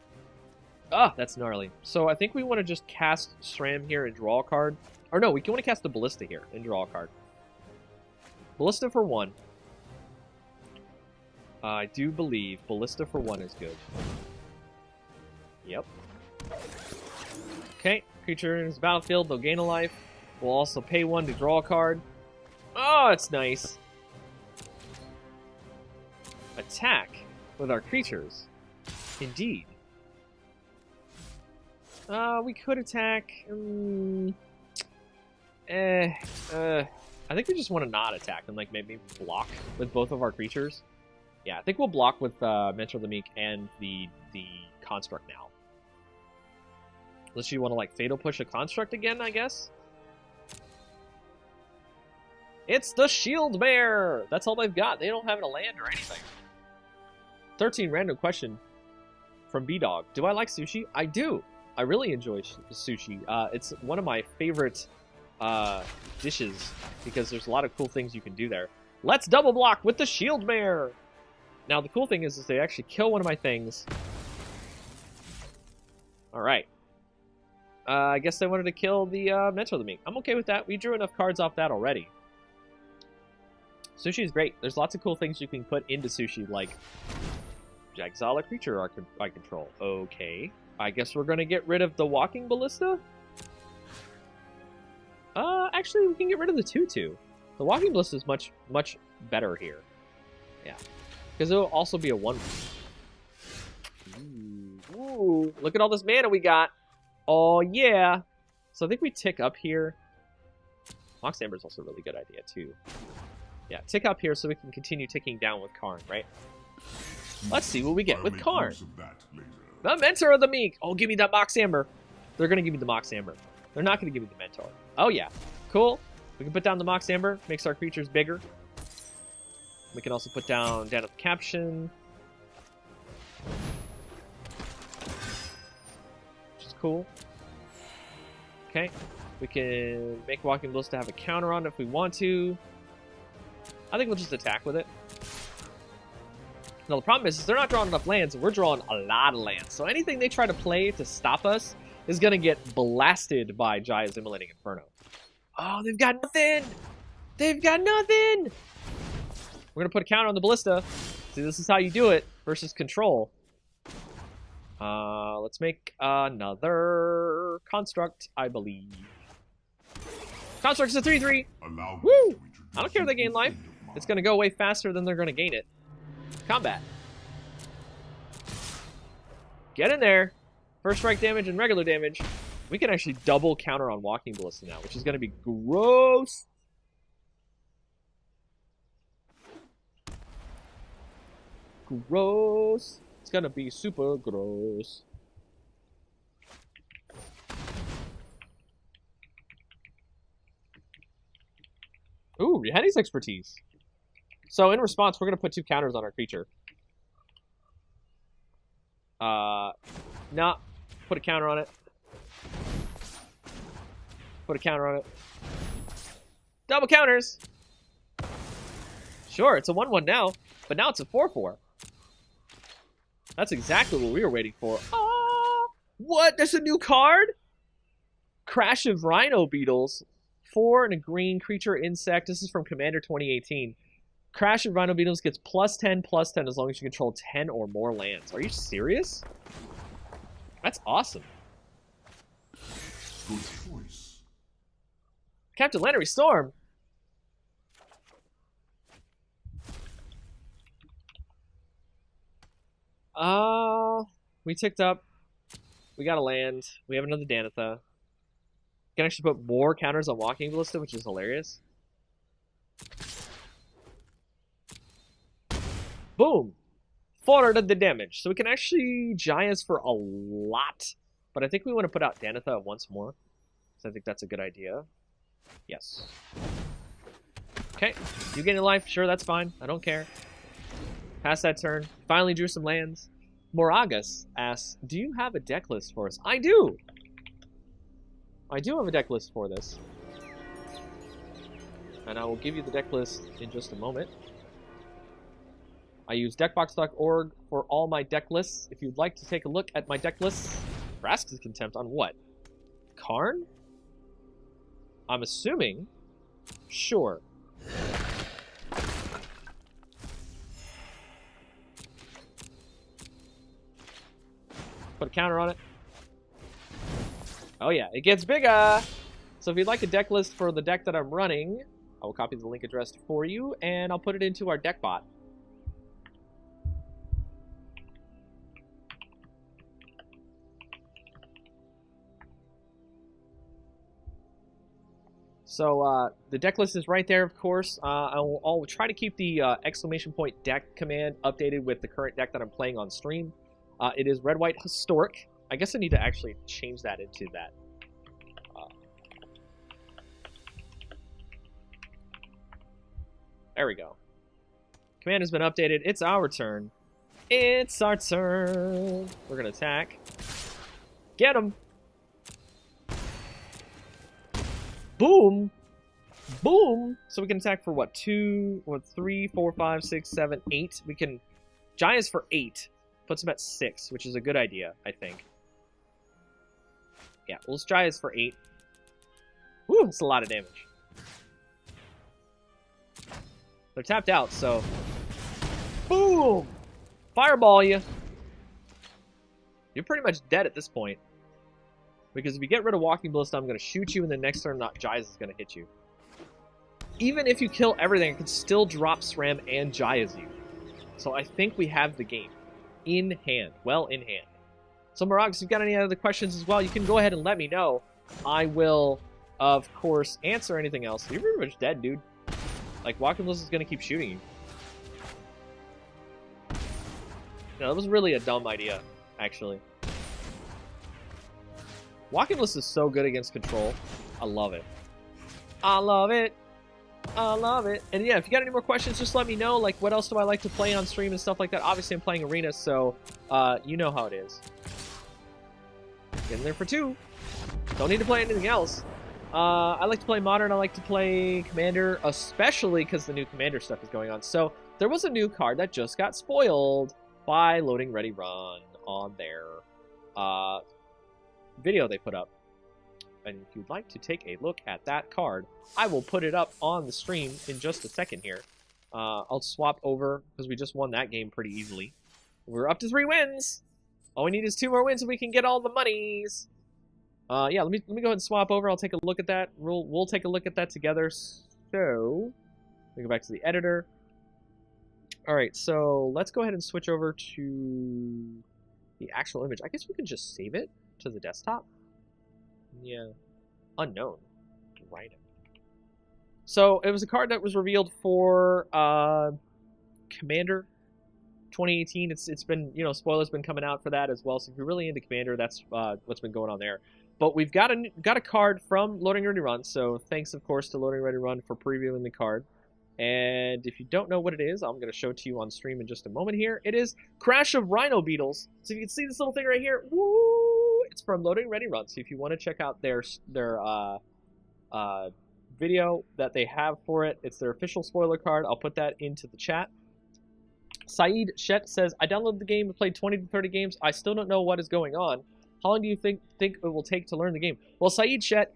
Ah, that's gnarly. So I think we want to just cast Stram here and draw a card. Or no, we want to cast the Ballista here and draw a card. Ballista for 1. I do believe Ballista for 1 is good. Yep. Okay, creature enters the battlefield, they'll gain a life. We'll also pay 1 to draw a card. Oh, it's nice. Attack with our creatures. Indeed. We could attack. I think we just want to not attack and like maybe block with both of our creatures. Yeah, I think we'll block with Mentor of the Meek and the Construct now. Unless you want to like Fatal Push a Construct again, I guess. It's the Shield Bear! That's all they've got. They don't have a land or anything. 13 random question from B-Dog. Do I like sushi? I do. I really enjoy sushi. It's one of my favorite dishes because there's a lot of cool things you can do there. Let's double block with the Shield Bear! Now, the cool thing is they actually kill one of my things. Alright. I guess they wanted to kill the Mentor of the Meek. I'm okay with that. We drew enough cards off that already. Sushi is great. There's lots of cool things you can put into sushi, like exile a creature I control. Okay. I guess we're going to get rid of the Walking Ballista? Actually, we can get rid of the 2/2. The Walking Ballista is much better here. Yeah. Because it'll also be a 1/1. Ooh, look at all this mana we got. Oh, yeah. So I think we tick up here. Mox Amber is also a really good idea, too. Yeah, tick up here so we can continue ticking down with Karn, right? Let's see what we get with Karn. The Mentor of the Meek. Oh, give me that Mox Amber. They're going to give me the Mox Amber. They're not going to give me the Mentor. Oh, yeah. Cool. We can put down the Mox Amber. Makes our creatures bigger. We can also put down the caption. Which is cool. Okay. We can make Walking Ballista have a counter on it if we want to. I think we'll just attack with it. Now, the problem is they're not drawing enough lands, and we're drawing a lot of lands. So anything they try to play to stop us is going to get blasted by Jaya's Immolating Inferno. Oh, they've got nothing! They've got nothing! We're going to put a counter on the Ballista. See, this is how you do it versus control. Let's make another Construct, I believe. Construct's a 3-3. Woo! I don't care if they gain life. It's going to go away faster than they're going to gain it. Combat. Get in there. First strike damage and regular damage. We can actually double counter on Walking Ballista now, which is going to be gross. Gross. It's going to be super gross. Ooh, Rihanni's expertise. So in response, we're going to put 2 counters on our creature. Nah. Put a counter on it. Put a counter on it. Double counters! Sure, it's a 1-1 now, but now it's a 4-4. That's exactly what we were waiting for. Oh, what? There's a new card? Crash of Rhino Beetles. 4 and a green creature insect. This is from Commander 2018. Crash of Rhino Beetles gets +10/+10 as long as you control 10 or more lands. Are you serious? That's awesome. Good choice. Captain Lannery Storm. We ticked up. We got a land. We have another Danitha. Can actually put more counters on Walking Ballista, which is hilarious. Boom! 400 the damage. So we can actually Giants for a lot. But I think we want to put out Danitha once more. So I think that's a good idea. Yes. Okay. You gain a life? Sure, that's fine. I don't care. Pass that turn. Finally drew some lands. Moragas asks, do you have a deck list for us? I do! I do have a deck list for this. And I will give you the deck list in just a moment. I use deckbox.org for all my deck lists. If you'd like to take a look at my deck lists, Vraska's Contempt on what? Karn? I'm assuming. Sure. Put a counter on it. Oh yeah, it gets bigger! So if you'd like a deck list for the deck that I'm running, I will copy the link address for you, and I'll put it into our deck bot. So the deck list is right there, of course. I'll try to keep the exclamation point deck command updated with the current deck that I'm playing on stream. It is Red White Historic. I guess I need to actually change that into that. There we go. Command has been updated. It's our turn. It's our turn. We're going to attack. Get him. Boom. Boom. So we can attack for what? 2, 3, 4, 5, 6, 7, 8. We can Giants for 8. Puts them at 6, which is a good idea, I think. Yeah, let's Giants for 8. Woo, that's a lot of damage. They're tapped out, so... Boom! Fireball you! You're pretty much dead at this point. Because if you get rid of Walking Ballista, I'm going to shoot you, and the next turn, Jayas is going to hit you. Even if you kill everything, I can still drop SRAM and Jayas you. So I think we have the game. In hand. Well in hand. So Maragas, if you've got any other questions as well, you can go ahead and let me know. I will, of course, answer anything else. You're pretty much dead, dude. Like, Walking Ballista is going to keep shooting you. No, that was really a dumb idea, actually. Walking Ballista is so good against control. I love it. I love it. I love it. And yeah, if you got any more questions, just let me know. Like, what else do I like to play on stream and stuff like that? Obviously, I'm playing Arena, so you know how it is. Get in there for 2. Don't need to play anything else. I like to play Modern. I like to play Commander, especially because the new Commander stuff is going on. So there was a new card that just got spoiled by Loading Ready Run on their video they put up. And if you'd like to take a look at that card, I will put it up on the stream in just a second here. I'll swap over because we just won that game pretty easily. We're up to 3 wins. All we need is 2 more wins and we can get all the monies. Yeah, let me go ahead and swap over. I'll take a look at that. We'll take a look at that together. So, let me go back to the editor. All right, so let's go ahead and switch over to the actual image. I guess we can just save it to the desktop. Yeah, unknown. Right. So it was a card that was revealed for Commander 2018. It's been, you know, spoilers been coming out for that as well. So if you're really into Commander, that's what's been going on there. But we've got a card from Loading Ready Run. So thanks, of course, to Loading Ready Run for previewing the card. And if you don't know what it is, I'm going to show it to you on stream in just a moment here. It is Crash of Rhino Beetles. So you can see this little thing right here. Woo! It's from Loading Ready Run. So if you want to check out their video that they have for it, it's their official spoiler card. I'll put that into the chat. Saeed Shet says, I downloaded the game and played 20 to 30 games. I still don't know what is going on. How long do you think it will take to learn the game? Well, Saeed Shet,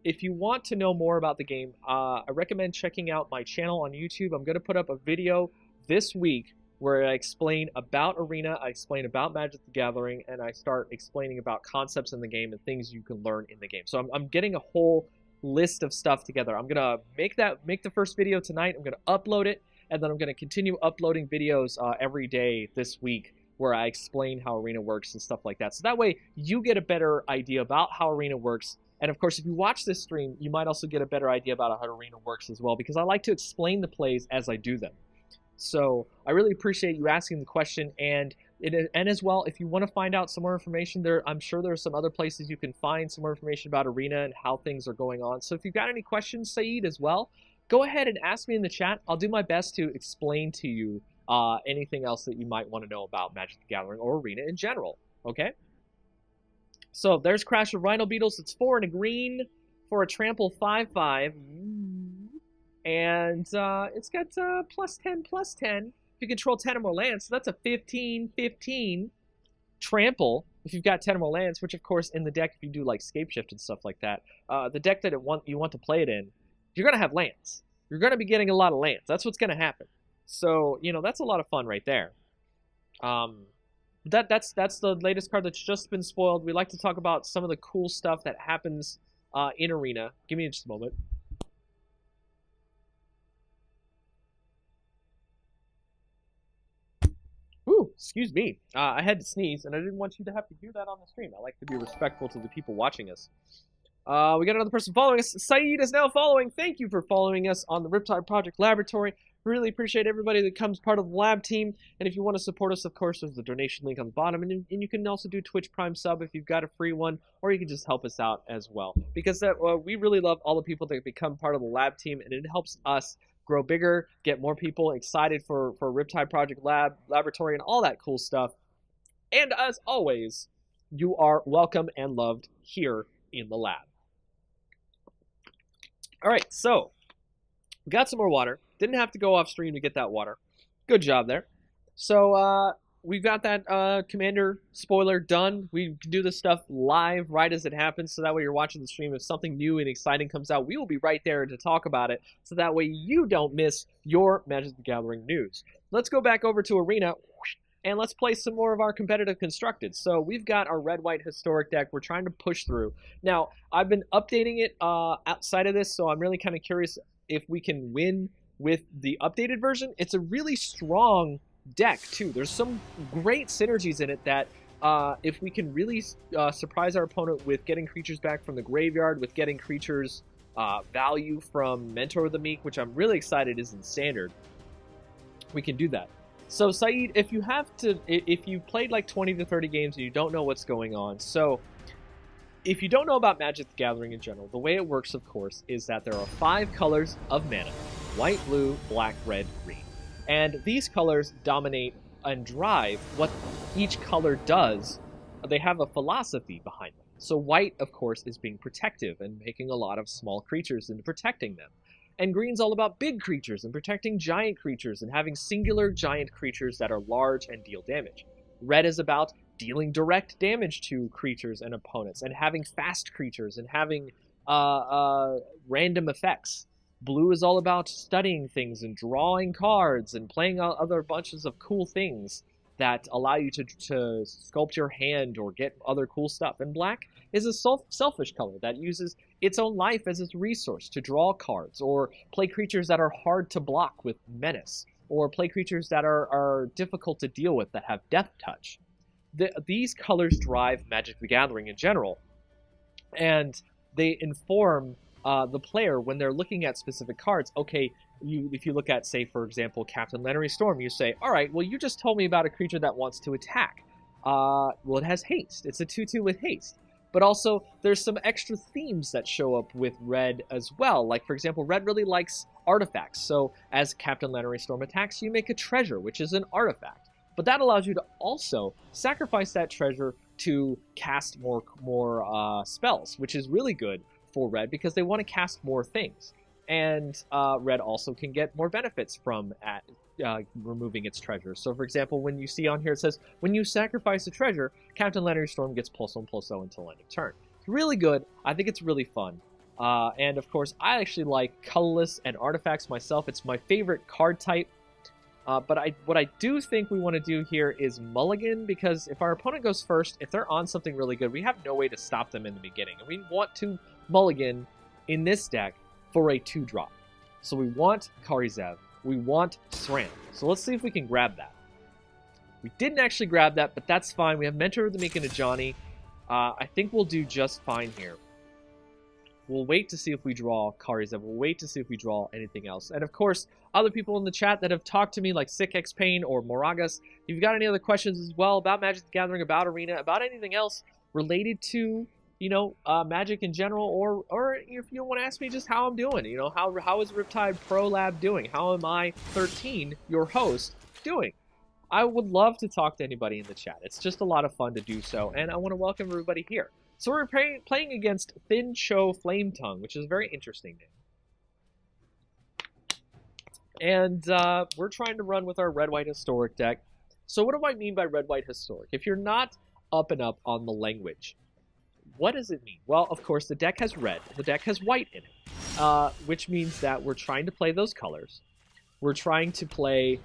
if you want to know more about the game, I recommend checking out my channel on YouTube. I'm going to put up a video this week where I explain about Arena, I explain about Magic the Gathering, and I start explaining about concepts in the game and things you can learn in the game. So I'm getting a whole list of stuff together. I'm going to make the first video tonight. I'm going to upload it, and then I'm going to continue uploading videos every day this week where I explain how Arena works and stuff like that. So that way you get a better idea about how Arena works. And of course, if you watch this stream, you might also get a better idea about how Arena works as well, because I like to explain the plays as I do them. So I really appreciate you asking the question, and as well, if you want to find out some more information, I'm sure there are some other places you can find some more information about Arena and how things are going on. So if you've got any questions, Saeed, as well, go ahead and ask me in the chat. I'll do my best to explain to you anything else that you might want to know about Magic the Gathering or Arena in general, okay? So there's Crash of Rhino Beetles. It's 4 and a green for a trample 5/5. And it's got +10/+10. If you control 10 or more lands, so that's a 15/15 trample if you've got 10 or more lands, which of course in the deck, if you do like Scape Shift and stuff like that, the deck that you want to play it in, you're going to have lands. You're going to be getting a lot of lands. That's what's going to happen. So, you know, that's a lot of fun right there. That's the latest card that's just been spoiled. We like to talk about some of the cool stuff that happens in Arena. Give me just a moment. Ooh, excuse me. I had to sneeze, and I didn't want you to have to hear that on the stream. I like to be respectful to the people watching us. We got another person following us. Saeed is now following. Thank you for following us on the Riptide Project Laboratory. Really appreciate everybody that becomes part of the lab team. And if you want to support us, of course, there's the donation link on the bottom. And you can also do Twitch Prime sub if you've got a free one, or you can just help us out as well. Because we really love all the people that become part of the lab team, and it helps us grow bigger, get more people excited for Riptide Project Laboratory and all that cool stuff. And as always, you are welcome and loved here in the lab. All right, so we got some more water. Didn't have to go off stream to get that water. Good job there. So we've got that Commander spoiler done. We can do this stuff live right as it happens, so that way you're watching the stream. If something new and exciting comes out, we will be right there to talk about it, so that way you don't miss your Magic the Gathering news. Let's go back over to Arena, and let's play some more of our competitive constructed. So we've got our red-white historic deck we're trying to push through. Now, I've been updating it outside of this, so I'm really kind of curious if we can win with the updated version. It's a really strong deck, too. There's some great synergies in it that if we can really surprise our opponent with getting creatures back from the graveyard, with getting creatures value from Mentor of the Meek, which I'm really excited is in Standard, we can do that. So, Saeed, if you played like 20 to 30 games and you don't know what's going on, so if you don't know about Magic the Gathering in general, the way it works, of course, is that there are 5 colors of mana: white, blue, black, red, green. And these colors dominate and drive what each color does. They have a philosophy behind them. So white, of course, is being protective and making a lot of small creatures and protecting them. And green's all about big creatures and protecting giant creatures and having singular giant creatures that are large and deal damage. Red is about dealing direct damage to creatures and opponents and having fast creatures and having random effects. Blue is all about studying things and drawing cards and playing other bunches of cool things that allow you to sculpt your hand or get other cool stuff. And black is a selfish color that uses its own life as its resource to draw cards or play creatures that are hard to block with menace, or play creatures that are difficult to deal with that have death touch. These colors drive Magic the Gathering in general, and they inform the player when they're looking at specific cards. Okay, if you look at, say, for example, Captain Leonary Storm, you say, all right, well, you just told me about a creature that wants to attack. Well, it has haste. It's a 2/2 with haste. But also, there's some extra themes that show up with red as well. Like, for example, red really likes artifacts. So as Captain Leonary Storm attacks, you make a treasure, which is an artifact. But that allows you to also sacrifice that treasure to cast more spells, which is really good for red because they want to cast more things. And red also can get more benefits from removing its treasure. So, for example, when you see on here it says, when you sacrifice a treasure, Captain Leonary Storm gets +1/+0 until end of turn. It's really good. I think it's really fun. And, of course, I actually like colorless and artifacts myself. It's my favorite card type. But what I do think we want to do here is mulligan, because if our opponent goes first, if they're on something really good, we have no way to stop them in the beginning. And we want to mulligan in this deck for a 2-drop. So we want Karizev, we want Sram. So let's see if we can grab that. We didn't actually grab that, but that's fine. We have Mentor of the Meek and a Johnny. I think we'll do just fine here. We'll wait to see if we draw Karizev. We'll wait to see if we draw anything else. And of course, other people in the chat that have talked to me, like Sick X Pain or Moragas, if you've got any other questions as well about Magic the Gathering, about Arena, about anything else related to, you know, Magic in general, or if you want to ask me just how I'm doing, you know, how is Riptide Pro Lab doing? How am I 13, your host, doing? I would love to talk to anybody in the chat. It's just a lot of fun to do so, and I want to welcome everybody here. So we're playing against Thin Cho Flame Tongue, which is a very interesting name. And we're trying to run with our Red-White Historic deck. So what do I mean by Red-White Historic? If you're not up and up on the language, what does it mean? Well, of course, the deck has red. The deck has white in it, which means that we're trying to play those colors. We're trying to play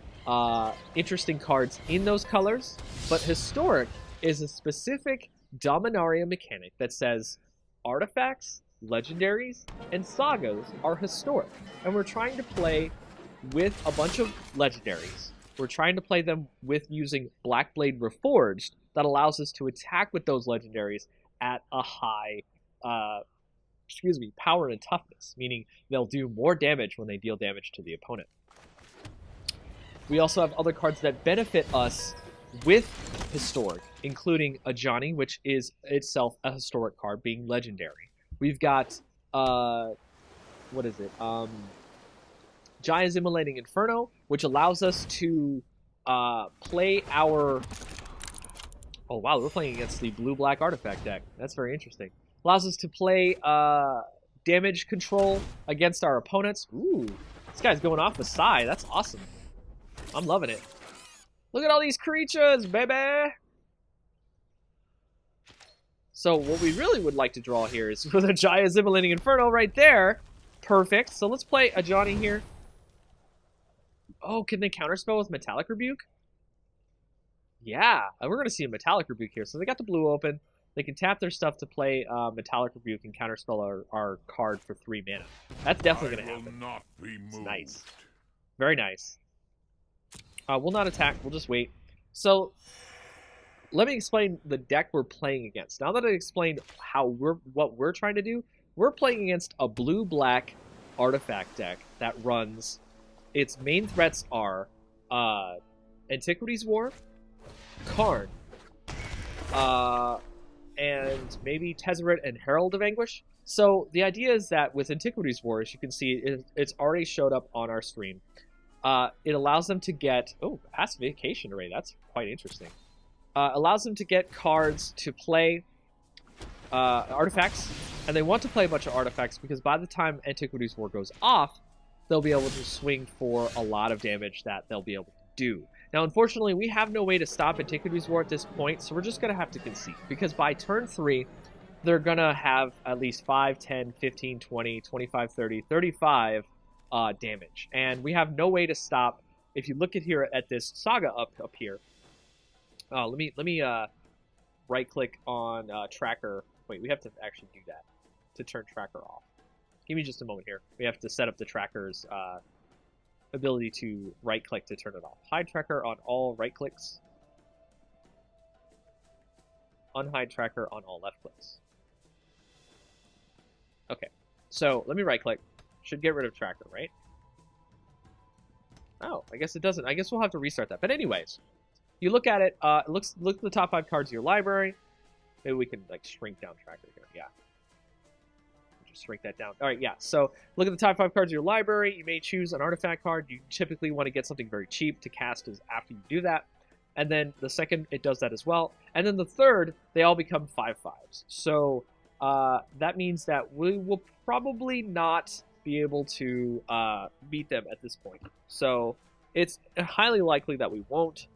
interesting cards in those colors, but Historic is a specific Dominaria mechanic that says artifacts, legendaries, and sagas are historic. And we're trying to play with a bunch of legendaries. We're trying to play them with using Blackblade Reforged that allows us to attack with those legendaries at a high power and toughness, meaning they'll do more damage when they deal damage to the opponent. We also have other cards that benefit us with Historic, including a Johnny, which is itself a historic card, being legendary. We've got, what is it? Jaya's Immolating Inferno, which allows us to play our... Oh, wow, we're playing against the blue-black artifact deck. That's very interesting. Allows us to play damage control against our opponents. Ooh, this guy's going off the side. That's awesome. I'm loving it. Look at all these creatures, baby! So what we really would like to draw here is with a Jaya's Immolating Inferno right there. Perfect. So let's play a Johnny here. Oh, can they counterspell with Metallic Rebuke? Yeah, we're going to see a Metallic Rebuke here. So they got the blue open. They can tap their stuff to play Metallic Rebuke and counterspell our card for 3 mana. That's definitely going to happen. Not be moved. It's nice. Very nice. We'll not attack. We'll just wait. So let me explain the deck we're playing against. Now that I explained what we're trying to do, we're playing against a blue-black artifact deck that runs... Its main threats are Antiquities War, Karn, and maybe Tezzeret and Herald of Anguish. So the idea is that with Antiquities War, as you can see, it's already showed up on our stream. It allows them to get... Oh, Pacification Array. That's quite interesting. Allows them to get cards to play artifacts. And they want to play a bunch of artifacts because by the time Antiquities War goes off, they'll be able to swing for a lot of damage that they'll be able to do. Now, unfortunately, we have no way to stop Antiquities War at this point, so we're just going to have to concede. Because by turn 3, they're going to have at least 5, 10, 15, 20, 25, 30, 35 damage. And we have no way to stop. If you look at here at this saga up here, let me right-click on tracker. Wait, we have to actually do that to turn tracker off. Give me just a moment here. We have to set up the tracker's ability to right-click to turn it off. Hide tracker on all right-clicks. Unhide tracker on all left-clicks. Okay, so let me right-click. Should get rid of tracker, right? Oh, I guess it doesn't. I guess we'll have to restart that. But anyways, you look at it. Look at the top 5 cards of your library. Maybe we can like shrink down tracker here. Yeah. Just shrink that down. All right, yeah. So look at the top 5 cards of your library. You may choose an artifact card. You typically want to get something very cheap to cast as after you do that. And then the second, it does that as well. And then the third, they all become 5/5s. So that means that we will probably not be able to beat them at this point. So it's highly likely that we won't.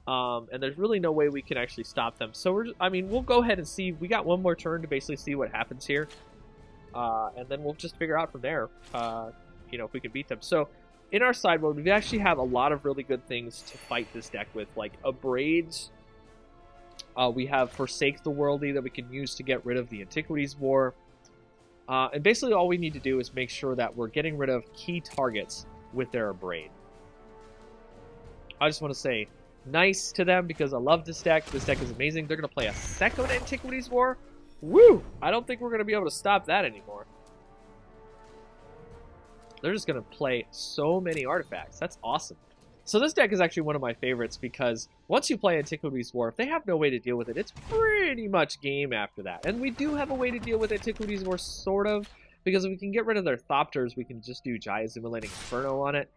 And there's really no way we can actually stop them. So we'll go ahead and see. We got one more turn to basically see what happens here. And then we'll just figure out from there, if we can beat them. So in our sideboard, we actually have a lot of really good things to fight this deck with, like Abrades. We have Forsake the Worldly that we can use to get rid of the Antiquities War. And basically all we need to do is make sure that we're getting rid of key targets with their Abrade. I just want to say nice to them because I love this deck. This deck is amazing. They're going to play a second Antiquities War. Woo! I don't think we're going to be able to stop that anymore. They're just going to play so many artifacts. That's awesome. So this deck is actually one of my favorites because once you play Antiquities War, if they have no way to deal with it, it's pretty much game after that. And we do have a way to deal with Antiquities War, sort of, because if we can get rid of their Thopters, we can just do Giant Simulating Inferno on it.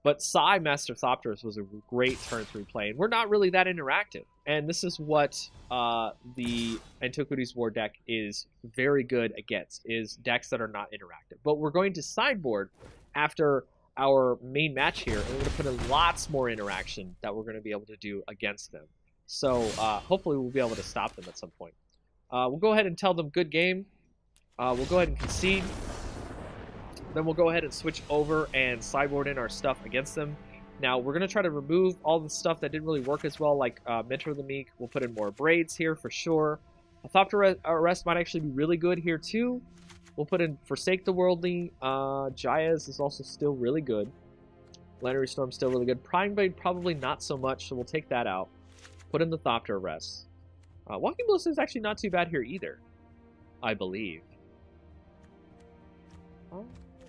But Psy Master Thopters was a great turn 3 play, and we're not really that interactive. And this is what the Antiquities War deck is very good against, is decks that are not interactive. But we're going to sideboard after our main match here, and we're going to put in lots more interaction that we're going to be able to do against them. So hopefully we'll be able to stop them at some point. We'll go ahead and tell them good game. We'll go ahead and concede. Then we'll go ahead and switch over and sideboard in our stuff against them. Now, we're going to try to remove all the stuff that didn't really work as well, like Mentor of the Meek. We'll put in more Braids here for sure. A Thopter Arrest might actually be really good here too. We'll put in Forsake the Worldly. Jayaz is also still really good. Plenary Storm still really good. Prying Blade probably not so much, so we'll take that out. Put in the Thopter Arrest. Walking Ballista is actually not too bad here either, I believe.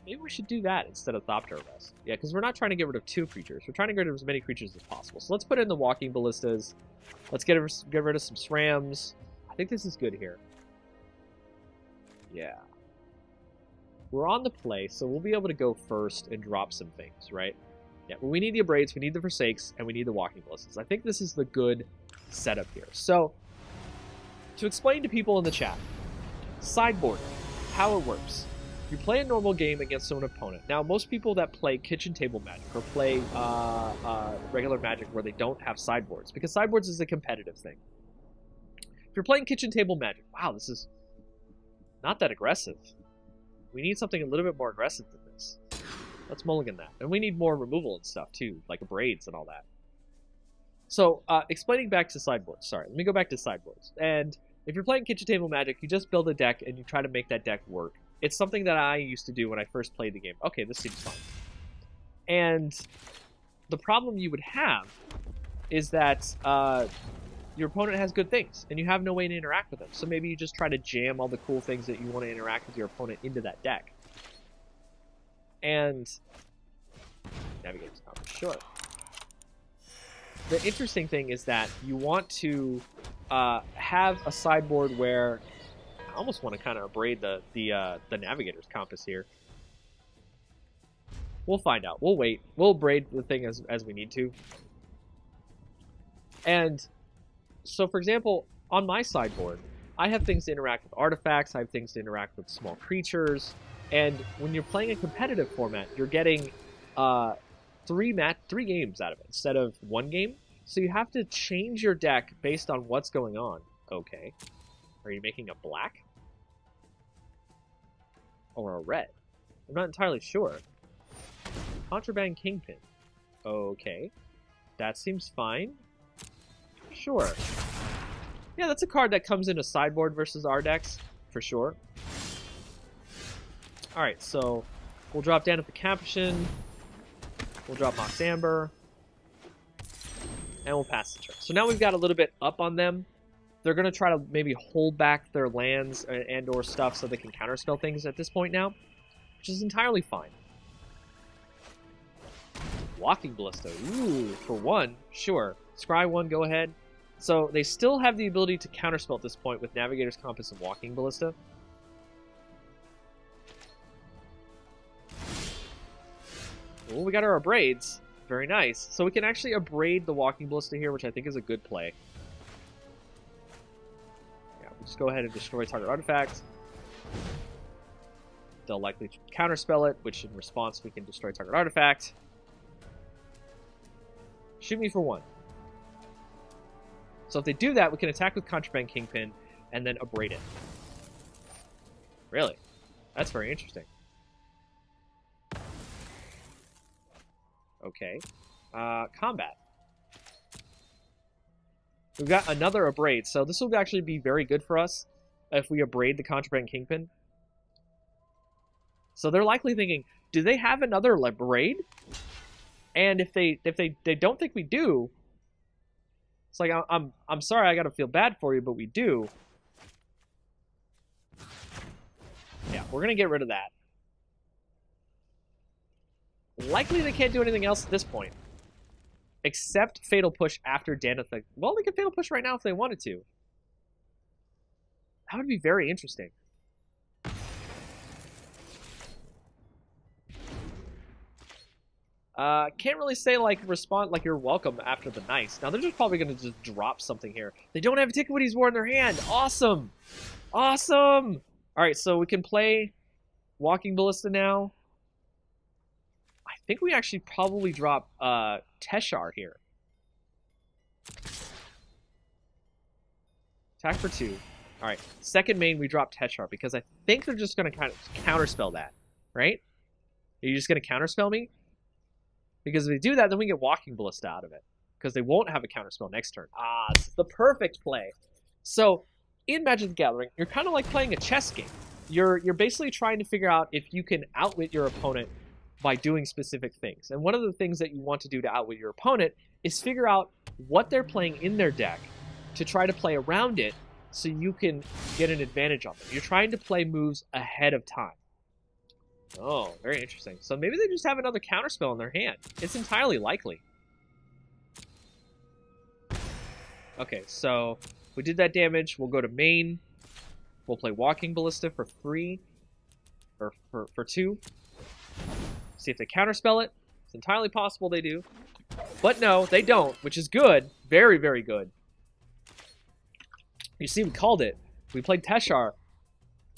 Maybe we should do that instead of Thopter Arrest. Yeah, because we're not trying to get rid of 2 creatures. We're trying to get rid of as many creatures as possible. So let's put in the Walking Ballistas. Let's get rid of some SRAMs. I think this is good here. Yeah. We're on the play, so we'll be able to go first and drop some things, right? Yeah, well, we need the Abrades, we need the Forsakes, and we need the Walking Ballistas. I think this is the good setup here. So, to explain to people in the chat, sideboarding, how it works. You play a normal game against an opponent. Now, most people that play kitchen table Magic or play regular Magic where they don't have sideboards, because sideboards is a competitive thing. If you're playing kitchen table Magic, wow, this is not that aggressive. We need something a little bit more aggressive than this. Let's mulligan that. And we need more removal and stuff too, like Braids and all that. So, explaining back to sideboards. Sorry, let me go back to sideboards. And if you're playing kitchen table Magic, you just build a deck and you try to make that deck work. It's something that I used to do when I first played the game. Okay, this seems fine. And the problem you would have is that your opponent has good things, and you have no way to interact with them. So maybe you just try to jam all the cool things that you want to interact with your opponent into that deck. And Navigator's Compass, sure. The interesting thing is that you want to have a sideboard where I almost want to kind of abrade the Navigator's Compass here. We'll find out. We'll wait. We'll braid the thing as we need to. And so, for example, on my sideboard, I have things to interact with artifacts. I have things to interact with small creatures. And when you're playing a competitive format, you're getting 3 games out of it instead of 1 game. So you have to change your deck based on what's going on. Okay. Are you making a black? Or a red? I'm not entirely sure. Contraband Kingpin. Okay. That seems fine. Sure. Yeah, that's a card that comes in a sideboard versus our decks, for sure. Alright, so we'll drop down at the Capuchin. We'll drop Mox Amber. And we'll pass the turn. So now we've got a little bit up on them. They're going to try to maybe hold back their lands and or stuff so they can counterspell things at this point now, which is entirely fine. Walking Ballista. Ooh, for 1, sure. Scry 1, go ahead. So they still have the ability to counterspell at this point with Navigator's Compass and Walking Ballista. Well, we got our abrades. Very nice. So we can actually abrade the Walking Ballista here, which I think is a good play. Yeah, we'll just go ahead and destroy target artifact. They'll likely counterspell it, which in response we can destroy target artifact. Shoot me for 1. So if they do that, we can attack with Contraband Kingpin and then abrade it. Really? That's very interesting. Okay. Combat. We've got another abrade, so this will actually be very good for us if we abrade the Contraband Kingpin. So they're likely thinking, do they have another abrade? And if they don't think we do, it's like I'm sorry, I gotta feel bad for you, but we do. Yeah, we're gonna get rid of that. Likely they can't do anything else at this point. Except Fatal Push after Danitha. Well, they can Fatal Push right now if they wanted to. That would be very interesting. Can't really say, like, respond like you're welcome after the nice. Now, they're just probably going to just drop something here. They don't have Antiquities War in their hand. Awesome! Awesome! Alright, so we can play Walking Ballista now. I think we actually probably drop Teshar here. Attack for 2. Alright, second main we drop Teshar because I think they're just going to kind of counterspell that. Right? Are you just going to counterspell me? Because if they do that, then we get Walking Ballista out of it. Because they won't have a counterspell next turn. Ah, this is the perfect play. So, in Magic the Gathering, you're kind of like playing a chess game. You're basically trying to figure out if you can outwit your opponent by doing specific things. And one of the things that you want to do to outwit your opponent is figure out what they're playing in their deck to try to play around it so you can get an advantage on them. You're trying to play moves ahead of time. Oh, very interesting. So maybe they just have another counterspell in their hand. It's entirely likely. Okay, so we did that damage. We'll go to main. We'll play Walking Ballista for 3. Or for 2. See if they counterspell it. It's entirely possible they do. But no, they don't, which is good. Very, very good. You see, we called it. We played Teshar.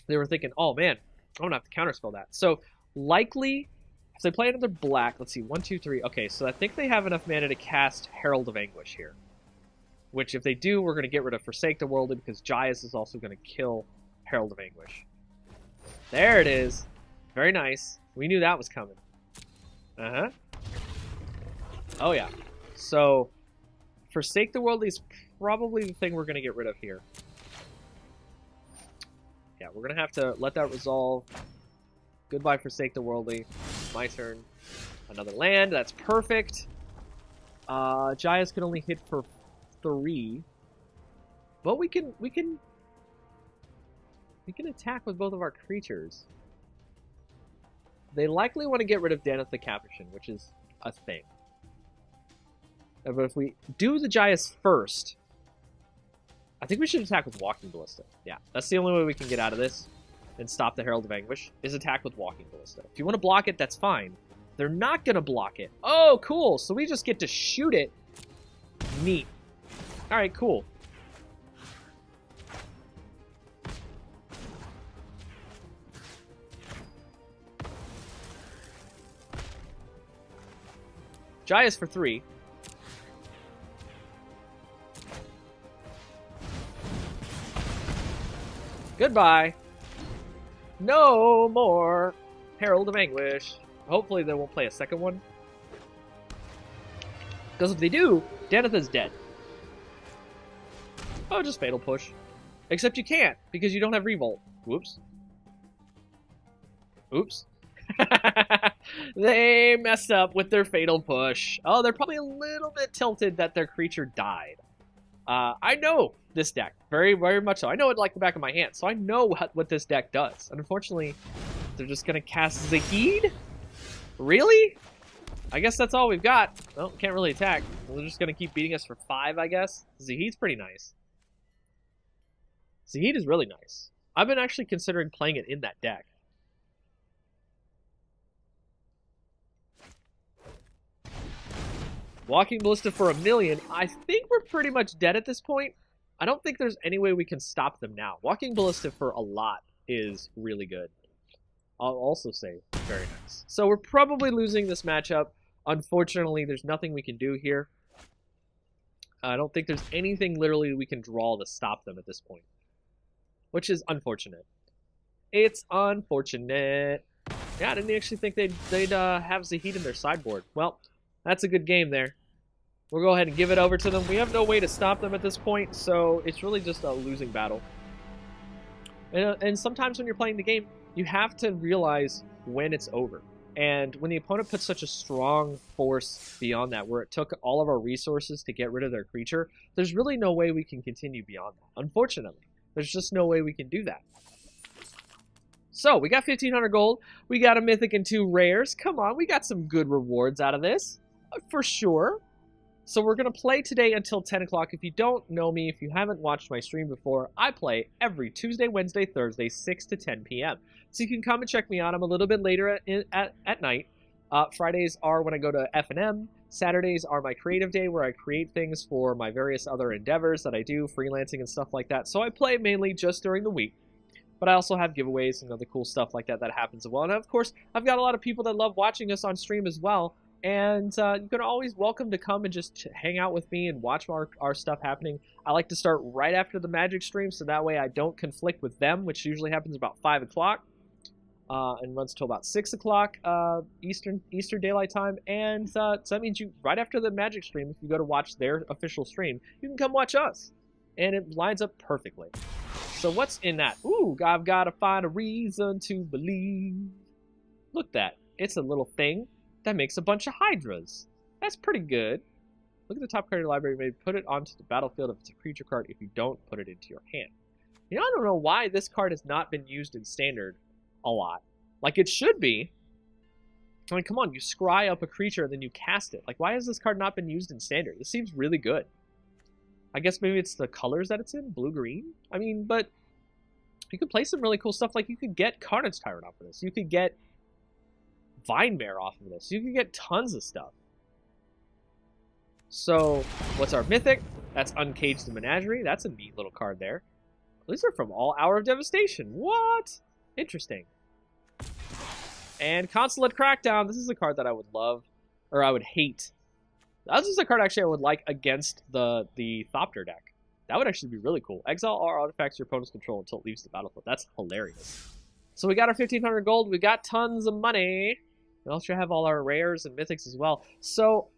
They were thinking, oh man, I'm going to have to counterspell that. So, likely, if they play another black, let's see, 1, 2, 3. Okay, so I think they have enough mana to cast Herald of Anguish here. Which, if they do, we're going to get rid of Forsake the Worldly, because Jaius is also going to kill Herald of Anguish. There it is. Very nice. We knew that was coming. Uh-huh. Oh, yeah. So, Forsake the Worldly is probably the thing we're going to get rid of here. Yeah, we're going to have to let that resolve. Goodbye, Forsake the Worldly. My turn. Another land. That's perfect. Jaius can only hit for 3. But we can attack with both of our creatures. They likely want to get rid of Danith the Capuchin, which is a thing. But if we do the Jaius first, I think we should attack with Walking Ballista. Yeah, that's the only way we can get out of this and stop the Herald of Anguish, is attack with Walking Ballista. If you want to block it, that's fine. They're not going to block it. Oh, cool. So we just get to shoot it. Neat. All right, cool. Jaya's for 3. Goodbye. No more Herald of Anguish. Hopefully they won't play a second one. Because if they do, Deneth's dead. Oh, just Fatal Push. Except you can't, because you don't have Revolt. Whoops. Oops. They messed up with their Fatal Push. Oh, they're probably a little bit tilted that their creature died. I know this deck, very, very much so. I know it like the back of my hand, so I know what this deck does. And unfortunately, they're just going to cast Zahid? Really? I guess that's all we've got. Well, can't really attack. They're just going to keep beating us for 5, I guess. Zahid's pretty nice. Zahid is really nice. I've been actually considering playing it in that deck. Walking Ballista for 1,000,000. I think we're pretty much dead at this point. I don't think there's any way we can stop them now. Walking Ballista for a lot is really good. I'll also say very nice. So we're probably losing this matchup. Unfortunately, there's nothing we can do here. I don't think there's anything literally we can draw to stop them at this point, which is unfortunate. It's unfortunate. Yeah, I didn't actually think they'd have Zahid in their sideboard. Well, that's a good game there. We'll go ahead and give it over to them. We have no way to stop them at this point, so it's really just a losing battle. And sometimes when you're playing the game, you have to realize when it's over. And when the opponent puts such a strong force beyond that, where it took all of our resources to get rid of their creature, there's really no way we can continue beyond that. Unfortunately, there's just no way we can do that. So, we got 1,500 gold. We got a mythic and 2 rares. Come on, we got some good rewards out of this. For sure. So we're going to play today until 10 o'clock. If you don't know me, if you haven't watched my stream before, I play every Tuesday, Wednesday, Thursday, 6 to 10 p.m. So you can come and check me out. I'm a little bit later at night. Fridays are when I go to F&M. Saturdays are my creative day where I create things for my various other endeavors that I do, freelancing and stuff like that. So I play mainly just during the week. But I also have giveaways and other cool stuff like that happens as well. And of course, I've got a lot of people that love watching us on stream as well. And you're always welcome to come and just hang out with me and watch our stuff happening. I like to start right after the Magic stream, so that way I don't conflict with them, which usually happens about 5 o'clock and runs till about 6 o'clock Eastern Daylight Time. And so that means you, right after the Magic stream, if you go to watch their official stream, you can come watch us. And it lines up perfectly. So what's in that? Ooh, I've got to find a reason to believe. Look at that. It's a little thing that makes a bunch of Hydras. That's pretty good. Look at the top card of your library. Maybe put it onto the battlefield if it's a creature card if you don't put it into your hand. You know, I don't know why this card has not been used in Standard a lot. Like, it should be. I mean, come on. You scry up a creature and then you cast it. Like, why has this card not been used in Standard? This seems really good. I guess maybe it's the colors that it's in. Blue-green? I mean, but you could play some really cool stuff. Like, you could get Carnage Tyrant off of this. You could get Vine Bear off of this. You can get tons of stuff. So, what's our mythic? That's Uncaged the Menagerie. That's a neat little card there. These are from All Hour of Devastation. What? Interesting. And Consulate Crackdown. This is a card that I would love, or I would hate. This is a card actually I would like against the Thopter deck. That would actually be really cool. Exile all artifacts your opponent's control until it leaves the battlefield. That's hilarious. So we got our 1,500 gold. We got tons of money. We also have all our rares and mythics as well. So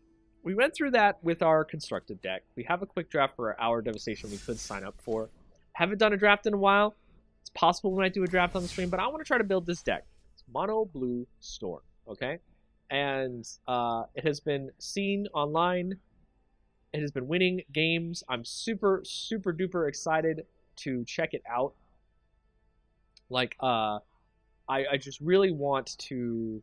we went through that with our constructed deck. We have a quick draft for our Hour of Devastation we could sign up for. Haven't done a draft in a while. It's possible we might do a draft on the stream, but I want to try to build this deck. It's Mono Blue Storm, okay? And it has been seen online. It has been winning games. I'm super, super duper excited to check it out. Like, I just really want to